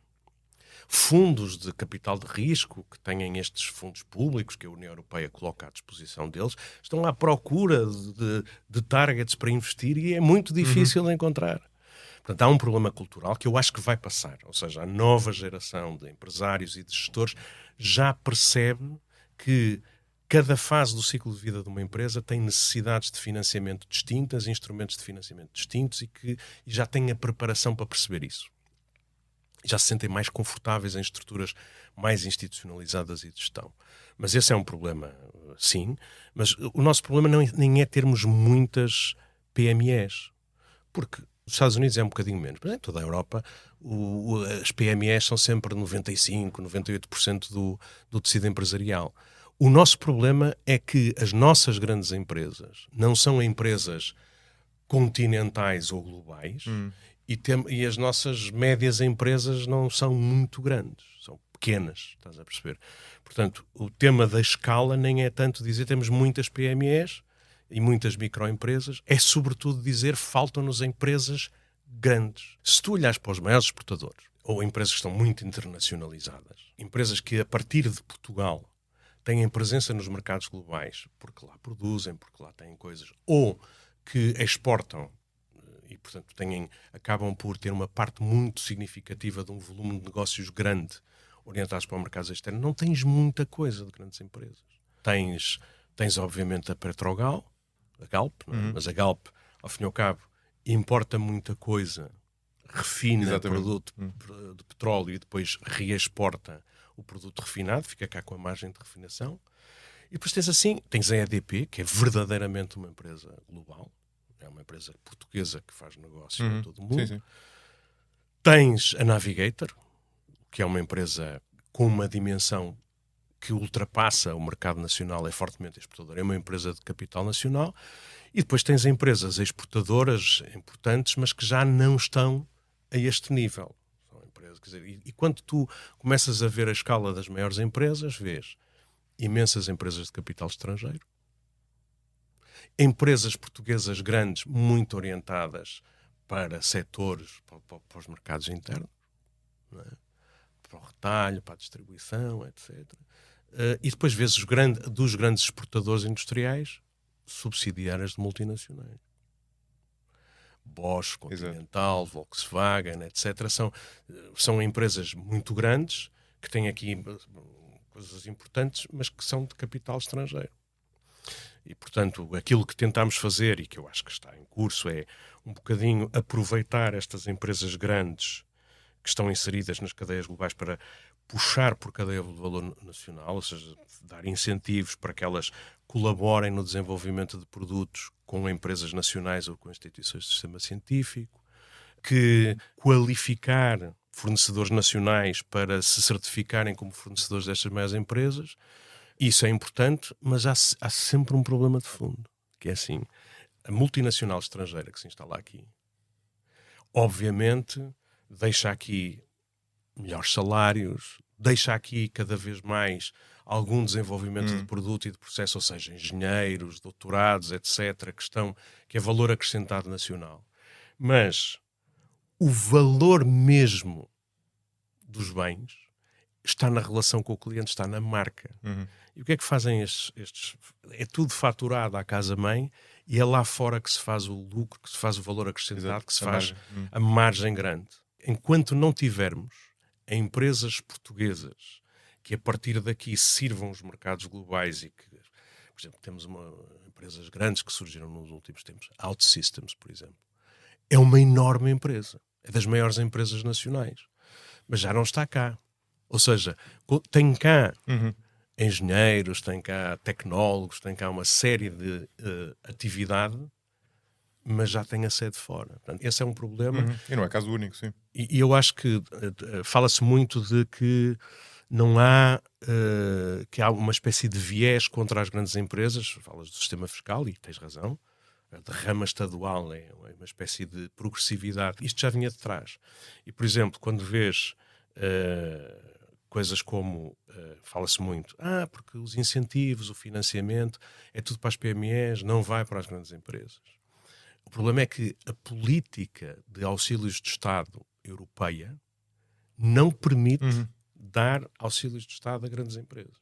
Fundos de capital de risco, que têm estes fundos públicos que a União Europeia coloca à disposição deles, estão à procura de targets para investir e é muito difícil de encontrar. Portanto, há um problema cultural que eu acho que vai passar. Ou seja, a nova geração de empresários e de gestores já percebe que cada fase do ciclo de vida de uma empresa tem necessidades de financiamento distintas, instrumentos de financiamento distintos e já têm a preparação para perceber isso. Já se sentem mais confortáveis em estruturas mais institucionalizadas e de gestão. Mas esse é um problema, sim. Mas o nosso problema nem é termos muitas PMEs. Porque Nos Estados Unidos é um bocadinho menos, mas em toda a Europa as PMEs são sempre 95%, 98% do tecido empresarial. O nosso problema é que as nossas grandes empresas não são empresas continentais ou globais e as nossas médias empresas não são muito grandes, são pequenas, estás a perceber? Portanto, o tema da escala nem é tanto dizer temos muitas PMEs e muitas microempresas, é sobretudo dizer faltam-nos empresas grandes. Se tu olhares para os maiores exportadores, ou empresas que estão muito internacionalizadas, empresas que a partir de Portugal têm presença nos mercados globais, porque lá produzem, porque lá têm coisas, ou que exportam e, portanto, acabam por ter uma parte muito significativa de um volume de negócios grande orientados para o mercado externo, não tens muita coisa de grandes empresas. Tens obviamente, a Petrogal, a Galp, mas a Galp, ao fim e ao cabo, importa muita coisa, refina produto de petróleo e depois reexporta o produto refinado, fica cá com a margem de refinação. E depois tens a EDP, que é verdadeiramente uma empresa global, é uma empresa portuguesa que faz negócio em todo o mundo. Sim. Tens a Navigator, que é uma empresa com uma dimensão que ultrapassa o mercado nacional, é fortemente exportadora, é uma empresa de capital nacional. E depois tens empresas exportadoras importantes, mas que já não estão a este nível. São empresas, quer dizer, e quando tu começas a ver a escala das maiores empresas, vês imensas empresas de capital estrangeiro, empresas portuguesas grandes, muito orientadas para setores, para os mercados internos, não é? Para o retalho, para a distribuição, etc. E depois vês dos grandes exportadores industriais subsidiárias de multinacionais. Bosch, Continental, exato, Volkswagen, etc. São empresas muito grandes que têm aqui coisas importantes, mas que são de capital estrangeiro. E, portanto, aquilo que tentamos fazer, e que eu acho que está em curso, é um bocadinho aproveitar estas empresas grandes que estão inseridas nas cadeias globais para puxar por cadeia de valor nacional, ou seja, dar incentivos para que elas colaborem no desenvolvimento de produtos com empresas nacionais ou com instituições do sistema científico, que qualificar fornecedores nacionais para se certificarem como fornecedores destas maiores empresas. Isso é importante, mas há sempre um problema de fundo, que é assim, a multinacional estrangeira que se instala aqui, obviamente, deixa aqui melhores salários, deixa aqui cada vez mais algum desenvolvimento de produto e de processo, ou seja, engenheiros, doutorados, etc., que é valor acrescentado nacional. Mas o valor mesmo dos bens está na relação com o cliente, está na marca. E o que é que fazem estes? É tudo faturado à casa-mãe e é lá fora que se faz o lucro, que se faz o valor acrescentado, exato, que se faz a margem grande. Enquanto não tivermos empresas portuguesas que a partir daqui sirvam os mercados globais e que, por exemplo, temos empresas grandes que surgiram nos últimos tempos, OutSystems, por exemplo, é uma enorme empresa, é das maiores empresas nacionais, mas já não está cá. Ou seja, tem cá engenheiros, tem cá tecnólogos, tem cá uma série de atividade, mas já tem a sede fora. Portanto, esse é um problema. E não é caso único, sim. E eu acho que fala-se muito de que não há, que há uma espécie de viés contra as grandes empresas. Falas do sistema fiscal, e tens razão. A derrama estadual é uma espécie de progressividade. Isto já vinha de trás. E, por exemplo, quando vês coisas como, fala-se muito, porque os incentivos, o financiamento, é tudo para as PMEs, não vai para as grandes empresas. O problema é que a política de auxílios de Estado europeia não permite dar auxílios de Estado a grandes empresas.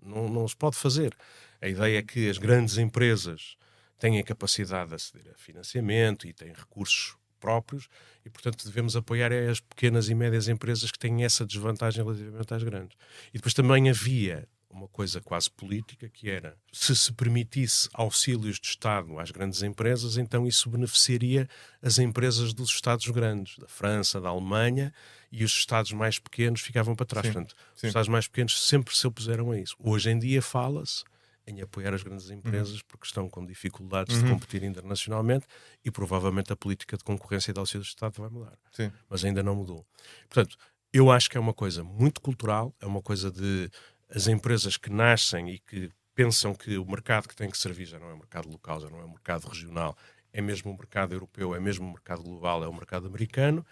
Não se pode fazer. A ideia é que as grandes empresas têm a capacidade de aceder a financiamento e têm recursos próprios e, portanto, devemos apoiar as pequenas e médias empresas que têm essa desvantagem relativamente às grandes. E depois também havia uma coisa quase política, que era, se permitisse auxílios de Estado às grandes empresas, então isso beneficiaria as empresas dos Estados grandes, da França, da Alemanha, e os Estados mais pequenos ficavam para trás. Portanto, os Estados mais pequenos sempre se opuseram a isso. Hoje em dia fala-se em apoiar as grandes empresas porque estão com dificuldades de competir internacionalmente e provavelmente a política de concorrência e de auxílio de Estado vai mudar. Sim. Mas ainda não mudou. Portanto, eu acho que é uma coisa muito cultural, é uma coisa de as empresas que nascem e que pensam que o mercado que tem que servir já não é um mercado local, já não é um mercado regional, é mesmo um mercado europeu, é mesmo um mercado global, é um mercado americano,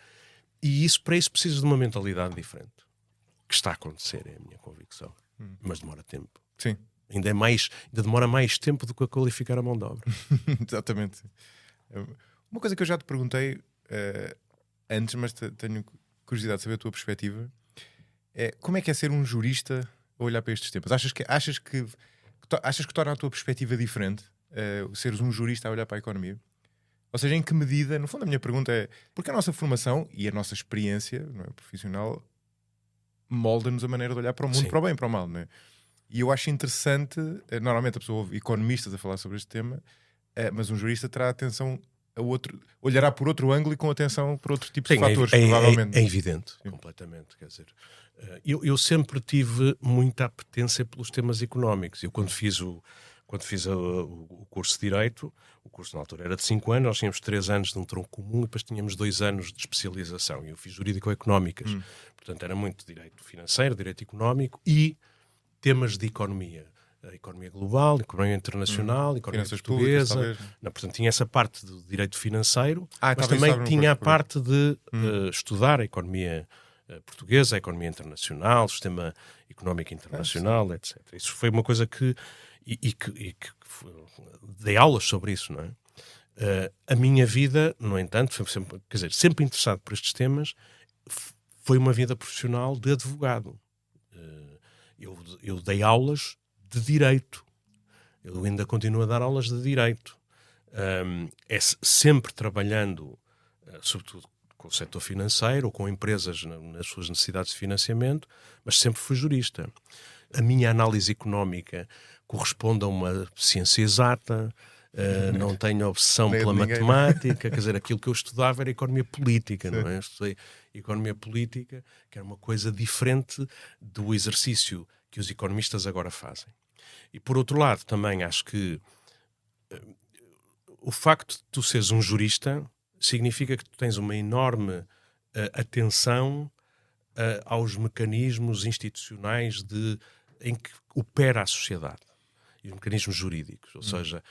e isso, para isso precisa de uma mentalidade diferente. Que está a acontecer, é a minha convicção. Mas demora tempo. Sim. Ainda demora mais tempo do que a qualificar a mão de obra. Exatamente. Uma coisa que eu já te perguntei antes, mas tenho curiosidade de saber a tua perspectiva, é como é que é ser um jurista a olhar para estes temas? Achas que torna a tua perspectiva diferente seres um jurista a olhar para a economia? Ou seja, em que medida, no fundo a minha pergunta é, porque a nossa formação e a nossa experiência, não é, profissional molda-nos a maneira de olhar para o mundo, Sim. para o bem e para o mal, não é? E eu acho interessante, normalmente a pessoa ouve economistas a falar sobre este tema, mas um jurista terá atenção a outro, olhará por outro ângulo e com atenção por outro tipo de fatores, provavelmente. É evidente, sim. Completamente. Quer dizer, eu sempre tive muita apetência pelos temas económicos. Eu quando fiz o curso de Direito, o curso na altura era de 5 anos, nós tínhamos 3 anos de um tronco comum e depois tínhamos 2 anos de especialização. E eu fiz Jurídico-Económicas. Portanto, era muito Direito Financeiro, Direito Económico e temas de economia. A economia global, a economia internacional, a economia Finanças portuguesa. públicas, talvez. Não, portanto, tinha essa parte do direito financeiro, mas talvez também estava no tinha a curso, parte de estudar a economia portuguesa, a economia internacional, o sistema económico internacional, etc. Isso foi uma coisa que dei aulas sobre isso, não é? A minha vida, no entanto, foi sempre interessado por estes temas, foi uma vida profissional de advogado. Eu dei aulas de direito. Eu ainda continuo a dar aulas de direito. Sempre trabalhando, sobretudo com o setor financeiro ou com empresas nas suas necessidades de financiamento, mas sempre fui jurista. A minha análise económica corresponde a uma ciência exata, não tenho obsessão pela matemática, quer dizer, aquilo que eu estudava era economia política, não é? Eu estudei economia política, que era uma coisa diferente do exercício que os economistas agora fazem. E por outro lado, também acho que o facto de tu seres um jurista significa que tu tens uma enorme atenção aos mecanismos institucionais em que opera a sociedade e os mecanismos jurídicos, ou seja,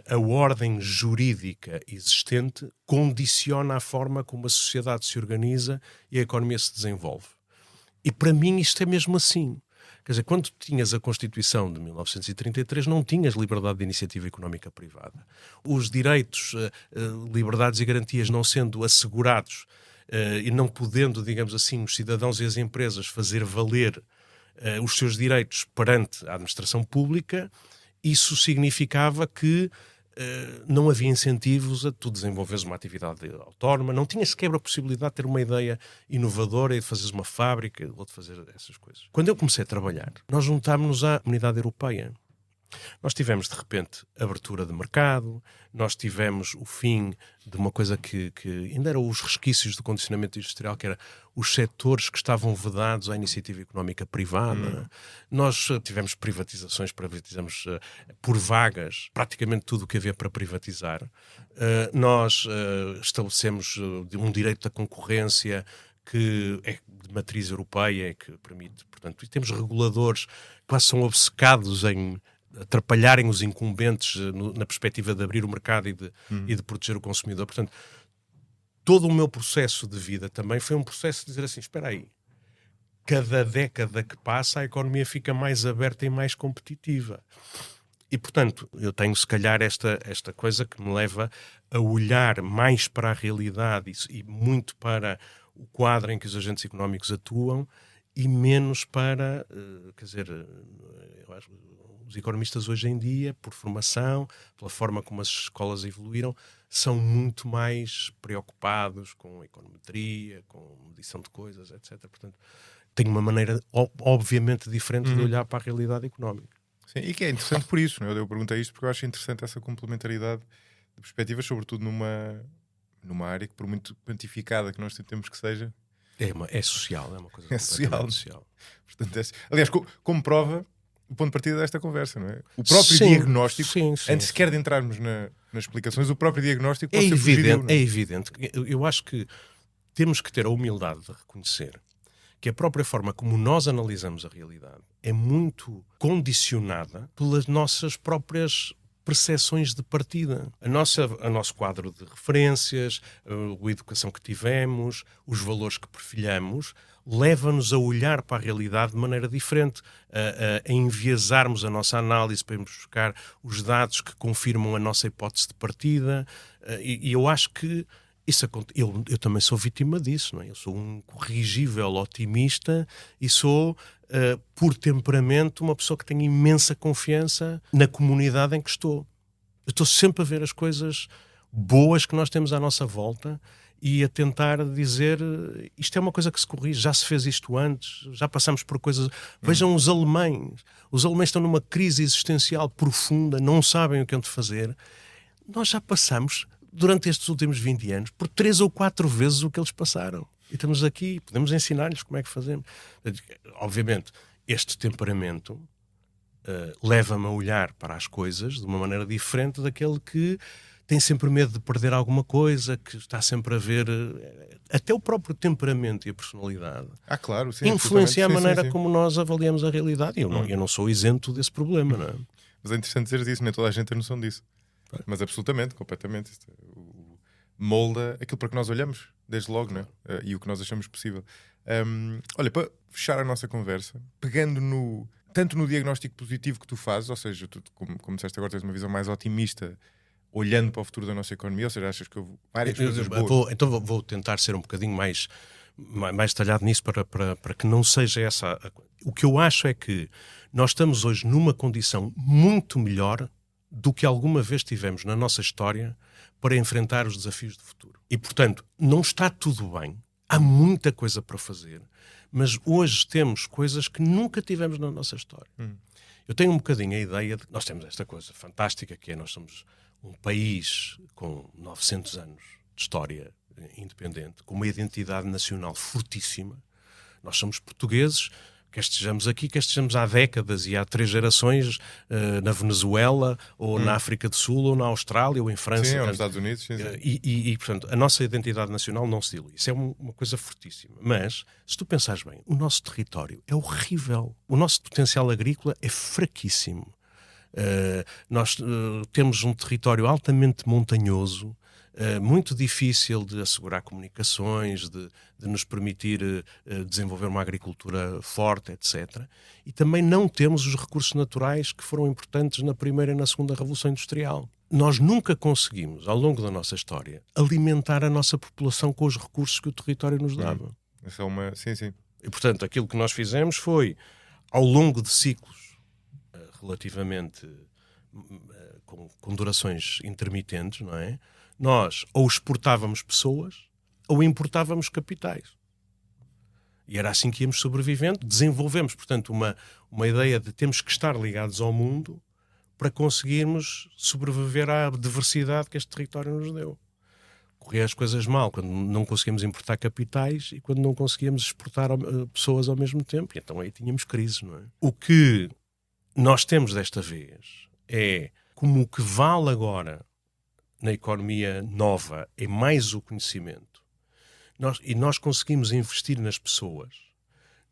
a ordem jurídica existente condiciona a forma como a sociedade se organiza e a economia se desenvolve. E para mim isto é mesmo assim. Quer dizer, quando tinhas a Constituição de 1933, não tinhas liberdade de iniciativa económica privada. Os direitos, liberdades e garantias não sendo assegurados e não podendo, digamos assim, os cidadãos e as empresas fazer valer os seus direitos perante a administração pública, isso significava que não havia incentivos a tu desenvolveres uma atividade autónoma, não tinhas sequer a possibilidade de ter uma ideia inovadora e de fazeres uma fábrica ou de fazer essas coisas. Quando eu comecei a trabalhar, nós juntámos-nos à Comunidade Europeia. Nós tivemos, de repente, abertura de mercado, nós tivemos o fim de uma coisa que ainda eram os resquícios do condicionamento industrial, que era os setores que estavam vedados à iniciativa económica privada. Nós tivemos privatizamos por vagas praticamente tudo o que havia para privatizar. Nós estabelecemos um direito da concorrência que é de matriz europeia, que permite, portanto, e temos reguladores que quase são obcecados em atrapalharem os incumbentes na perspectiva de abrir o mercado e de proteger o consumidor. Portanto, todo o meu processo de vida também foi um processo de dizer assim, espera aí, cada década que passa a economia fica mais aberta e mais competitiva. E, portanto, eu tenho se calhar esta coisa que me leva a olhar mais para a realidade e muito para o quadro em que os agentes económicos atuam e menos para, quer dizer, eu acho, os economistas hoje em dia, por formação, pela forma como as escolas evoluíram, são muito mais preocupados com a econometria, com medição de coisas, etc. Portanto, tem uma maneira, obviamente, diferente de olhar para a realidade económica. Sim, e que é interessante por isso, não é? Eu perguntei isto porque eu acho interessante essa complementaridade de perspectivas, sobretudo numa área que, por muito quantificada que nós tentemos que seja, É social, é uma coisa social. social. Portanto, aliás, como prova, o ponto de partida desta conversa, não é? O próprio Sim, diagnóstico, sim, antes sequer de entrarmos nas explicações, o próprio diagnóstico pode ser fugidio, não é? É evidente. Eu acho que temos que ter a humildade de reconhecer que a própria forma como nós analisamos a realidade é muito condicionada pelas nossas próprias percepções de partida. O nosso quadro de referências, a educação que tivemos, os valores que perfilhamos, leva-nos a olhar para a realidade de maneira diferente, a enviesarmos a nossa análise para irmos buscar os dados que confirmam a nossa hipótese de partida. E eu acho que eu também sou vítima disso, não é? Eu sou um corrigível otimista e sou, por temperamento, uma pessoa que tem imensa confiança na comunidade em que estou. Eu estou sempre a ver as coisas boas que nós temos à nossa volta e a tentar dizer, isto é uma coisa que se corrige, já se fez isto antes, já passamos por coisas... Vejam os alemães estão numa crise existencial profunda, não sabem o que hão de fazer. Nós já passamos, durante estes últimos 20 anos, por 3 ou 4 vezes o que eles passaram. E estamos aqui, podemos ensinar-lhes como é que fazemos. Obviamente, este temperamento leva-me a olhar para as coisas de uma maneira diferente daquele que tem sempre medo de perder alguma coisa, que está sempre a ver... Até o próprio temperamento e a personalidade claro, sim, influencia a maneira sim. como nós avaliamos a realidade. E eu não sou isento desse problema, não é? Mas é interessante dizer isso, nem toda a gente tem noção disso. Mas absolutamente, completamente. Molda aquilo para que nós olhamos, desde logo, não é? E o que nós achamos possível. Olha, para fechar a nossa conversa, pegando tanto no diagnóstico positivo que tu fazes, ou seja, tu, como disseste agora, tens uma visão mais otimista, olhando para o futuro da nossa economia, ou seja, achas que houve várias coisas boas? Vou tentar ser um bocadinho mais detalhado nisso para que não seja essa... O que eu acho é que nós estamos hoje numa condição muito melhor do que alguma vez tivemos na nossa história para enfrentar os desafios do futuro. E, portanto, não está tudo bem. Há muita coisa para fazer. Mas hoje temos coisas que nunca tivemos na nossa história. Eu tenho um bocadinho a ideia de que nós temos esta coisa fantástica que é nós somos um país com 900 anos de história independente, com uma identidade nacional fortíssima. Nós somos portugueses, quer estejamos aqui, quer estejamos há décadas e há 3 gerações na Venezuela, ou na África do Sul, ou na Austrália, ou em França. Sim, ou nos Estados Unidos. Sim. E, portanto, a nossa identidade nacional não se dilui. Isso é uma coisa fortíssima. Mas, se tu pensares bem, o nosso território é horrível. O nosso potencial agrícola é fraquíssimo. Nós temos um território altamente montanhoso, muito difícil de assegurar comunicações, de nos permitir desenvolver uma agricultura forte, etc. E também não temos os recursos naturais que foram importantes na primeira e na segunda Revolução Industrial. Nós nunca conseguimos, ao longo da nossa história, alimentar a nossa população com os recursos que o território nos dava. Essa é uma... Sim. E, portanto, aquilo que nós fizemos foi, ao longo de ciclos relativamente com durações intermitentes, não é? Nós ou exportávamos pessoas ou importávamos capitais. E era assim que íamos sobrevivendo. Desenvolvemos, portanto, uma ideia de temos que estar ligados ao mundo para conseguirmos sobreviver à diversidade que este território nos deu. Corria as coisas mal quando não conseguíamos importar capitais e quando não conseguíamos exportar pessoas ao mesmo tempo. E então aí tínhamos crises, não é? O que nós temos desta vez é como o que vale agora na economia nova é mais o conhecimento. Nós conseguimos investir nas pessoas.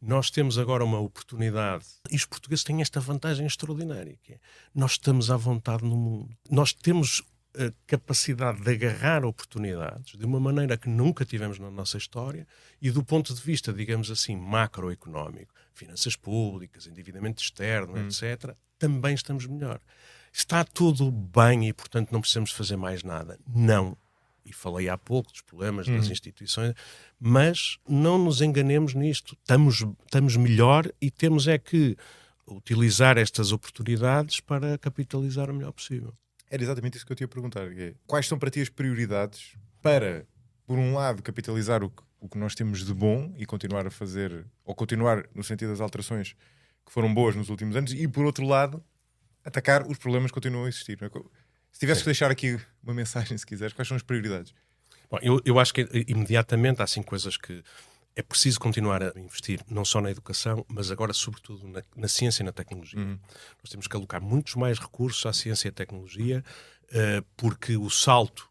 Nós temos agora uma oportunidade. E os portugueses têm esta vantagem extraordinária, que é nós estamos à vontade no mundo. Nós temos a capacidade de agarrar oportunidades de uma maneira que nunca tivemos na nossa história e do ponto de vista, digamos assim, macroeconómico, finanças públicas, endividamento externo, etc., também estamos melhor. Está tudo bem e, portanto, não precisamos fazer mais nada. Não. E falei há pouco dos problemas das instituições, mas não nos enganemos nisto. Estamos melhor e temos é que utilizar estas oportunidades para capitalizar o melhor possível. Era exatamente isso que eu te ia perguntar. Quais são para ti as prioridades para, por um lado, capitalizar o que nós temos de bom e continuar a fazer, ou continuar no sentido das alterações que foram boas nos últimos anos, e por outro lado, atacar os problemas que continuam a existir. Se tivesse que deixar aqui uma mensagem, se quiseres, quais são as prioridades? Bom, eu acho que imediatamente há assim coisas que É preciso continuar a investir não só na educação, mas agora sobretudo na ciência e na tecnologia. Nós temos que alocar muitos mais recursos à ciência e à tecnologia, porque o salto,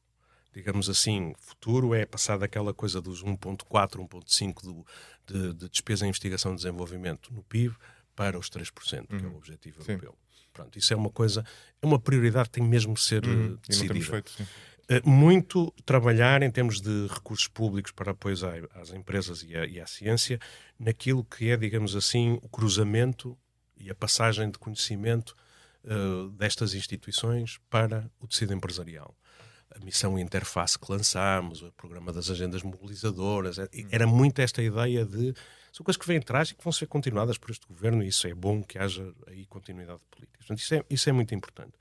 digamos assim, futuro é passar daquela coisa dos 1,4, 1,5 de despesa em investigação e desenvolvimento no PIB para os 3%, que é o objetivo europeu. Pronto, isso é uma coisa, é uma prioridade que tem mesmo que ser decidida. E não temos feito, sim. Muito trabalhar em termos de recursos públicos para apoio às empresas e à ciência, naquilo que é, digamos assim, o cruzamento e a passagem de conhecimento destas instituições para o tecido empresarial. A missão interface que lançámos, o programa das agendas mobilizadoras, era muito esta ideia de... São coisas que vêm atrás e que vão ser continuadas por este governo, e isso é bom que haja aí continuidade de políticas. Portanto, isso é muito importante.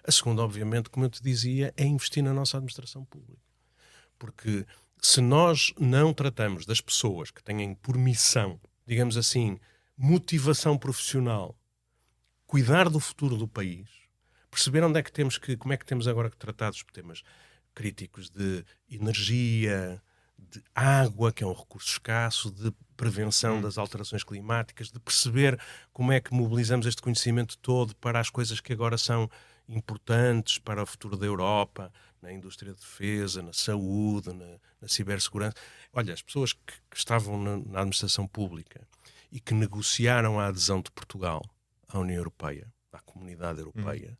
A segunda, obviamente, como eu te dizia, é investir na nossa administração pública. Porque se nós não tratamos das pessoas que têm por missão, digamos assim, motivação profissional, cuidar do futuro do país, perceber onde é que como é que temos agora que tratar dos temas críticos de energia, de água, que é um recurso escasso, de prevenção das alterações climáticas, de perceber como é que mobilizamos este conhecimento todo para as coisas que agora são importantes para o futuro da Europa, na indústria de defesa, na saúde, na cibersegurança. Olha, as pessoas que estavam na administração pública e que negociaram a adesão de Portugal à União Europeia, à Comunidade Europeia,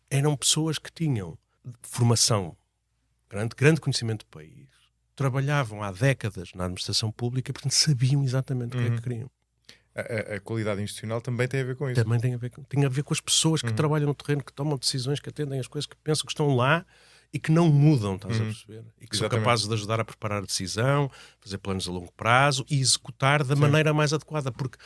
eram pessoas que tinham formação, grande conhecimento do país, trabalhavam há décadas na administração pública, portanto sabiam exatamente o que é que queriam. A qualidade institucional também tem a ver com isso. Também tem a ver com as pessoas que trabalham no terreno, que tomam decisões, que atendem as coisas, que pensam que estão lá e que não mudam, estás a perceber? E que são capazes de ajudar a preparar a decisão, fazer planos a longo prazo e executar da maneira mais adequada, porque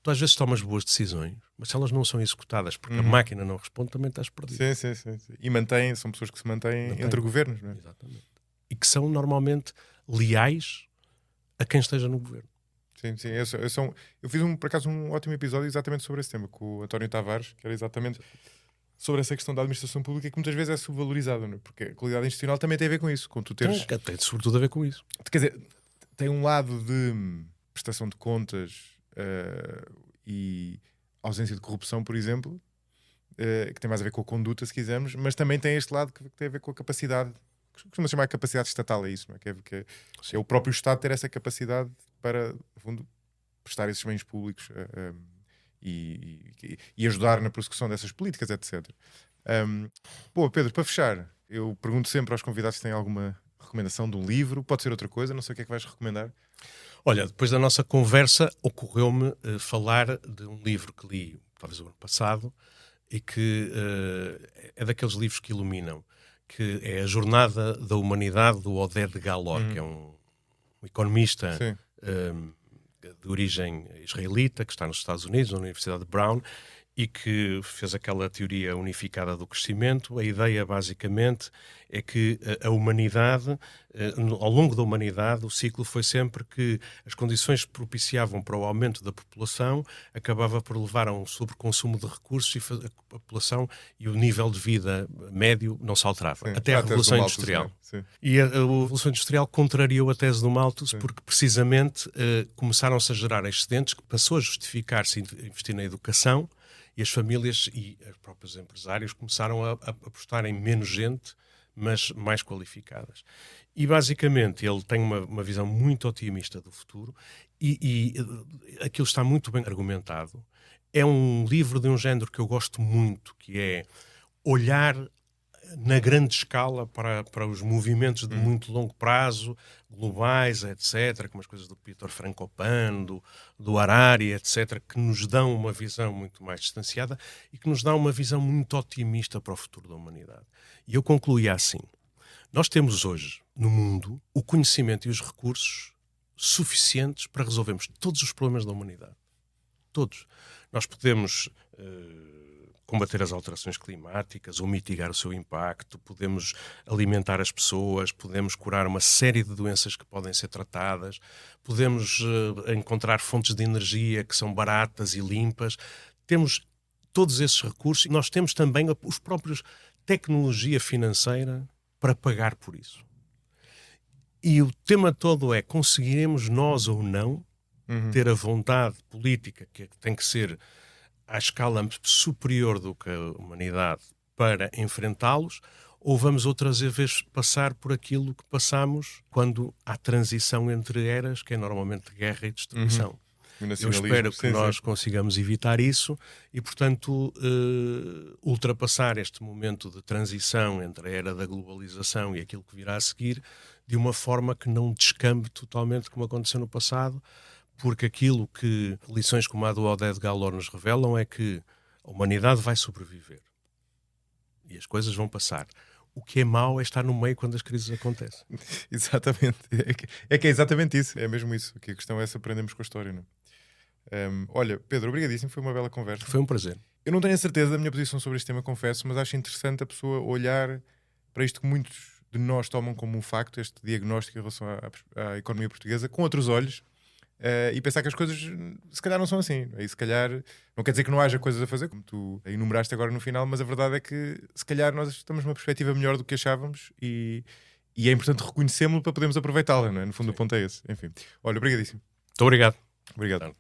tu às vezes tomas boas decisões, mas se elas não são executadas porque a máquina não responde, também estás perdido. Sim. E são pessoas que se mantêm entre governos, não é? Exatamente. E que são normalmente leais a quem esteja no governo. Sim. Eu fiz por acaso um ótimo episódio exatamente sobre esse tema com o António Tavares, que era exatamente sobre essa questão da administração pública, que muitas vezes é subvalorizada, não é? Porque a qualidade institucional também tem a ver com isso, com tu teres... Tem sobretudo a ver com isso. Quer dizer, tem um lado de prestação de contas e ausência de corrupção, por exemplo, que tem mais a ver com a conduta, se quisermos, mas também tem este lado que tem a ver com a capacidade, que costuma chamar de capacidade estatal, é isso, não é? Que é o próprio Estado ter essa capacidade para, no fundo, prestar esses bens públicos e ajudar na prossecução dessas políticas, etc. Bom, Pedro, para fechar, eu pergunto sempre aos convidados se têm alguma recomendação de um livro, pode ser outra coisa, não sei o que é que vais recomendar. Olha, depois da nossa conversa, ocorreu-me falar de um livro que li, talvez o ano passado, e que é daqueles livros que iluminam, que é A Jornada da Humanidade, do Oded Galor, que é um economista de origem israelita, que está nos Estados Unidos, na Universidade de Brown, e que fez aquela teoria unificada do crescimento. A ideia, basicamente, é que a humanidade, ao longo da humanidade, o ciclo foi sempre que as condições que propiciavam para o aumento da população acabava por levar a um sobreconsumo de recursos e a população e o nível de vida médio não se alterava. Até a Revolução Industrial. E a Revolução Industrial contrariou a tese do Malthus porque, precisamente, começaram-se a gerar excedentes que passou a justificar-se investir na educação. E as famílias e os próprios empresários começaram a apostar em menos gente, mas mais qualificadas. E, basicamente, ele tem uma visão muito otimista do futuro e aquilo está muito bem argumentado. É um livro de um género que eu gosto muito, que é olhar na grande escala para os movimentos de muito longo prazo, globais, etc., como as coisas do Peter Frankopan, do Harari, etc., que nos dão uma visão muito mais distanciada e que nos dão uma visão muito otimista para o futuro da humanidade. E eu concluía assim: nós temos hoje, no mundo, o conhecimento e os recursos suficientes para resolvermos todos os problemas da humanidade. Todos. Nós podemos... combater as alterações climáticas ou mitigar o seu impacto, podemos alimentar as pessoas, podemos curar uma série de doenças que podem ser tratadas, podemos encontrar fontes de energia que são baratas e limpas. Temos todos esses recursos e nós temos também os próprios tecnologia financeira para pagar por isso. E o tema todo é: conseguiremos nós ou não ter a vontade política, que tem que ser à escala superior do que a humanidade, para enfrentá-los, ou vamos outras vezes passar por aquilo que passamos quando há transição entre eras, que é normalmente guerra e destruição. Eu espero que nós consigamos evitar isso e, portanto, ultrapassar este momento de transição entre a era da globalização e aquilo que virá a seguir, de uma forma que não descambe totalmente como aconteceu no passado, porque aquilo que lições como a do Oded Galor nos revelam é que a humanidade vai sobreviver e as coisas vão passar. O que é mau é estar no meio quando as crises acontecem. Exatamente. É que é exatamente isso. É mesmo isso. Que a questão é se aprendemos com a história, não é? Olha, Pedro, obrigadíssimo. Foi uma bela conversa. Foi um prazer. Eu não tenho a certeza da minha posição sobre este tema, confesso, mas acho interessante a pessoa olhar para isto que muitos de nós tomam como um facto, este diagnóstico em relação à economia portuguesa, com outros olhos, e pensar que as coisas se calhar não são assim. E se calhar, não quer dizer que não haja coisas a fazer, como tu enumeraste agora no final, mas a verdade é que se calhar nós estamos numa perspectiva melhor do que achávamos e é importante reconhecê-lo para podermos aproveitá-la, não é? No fundo, o ponto é esse. Enfim, olha, obrigadíssimo. Muito obrigado. Obrigado.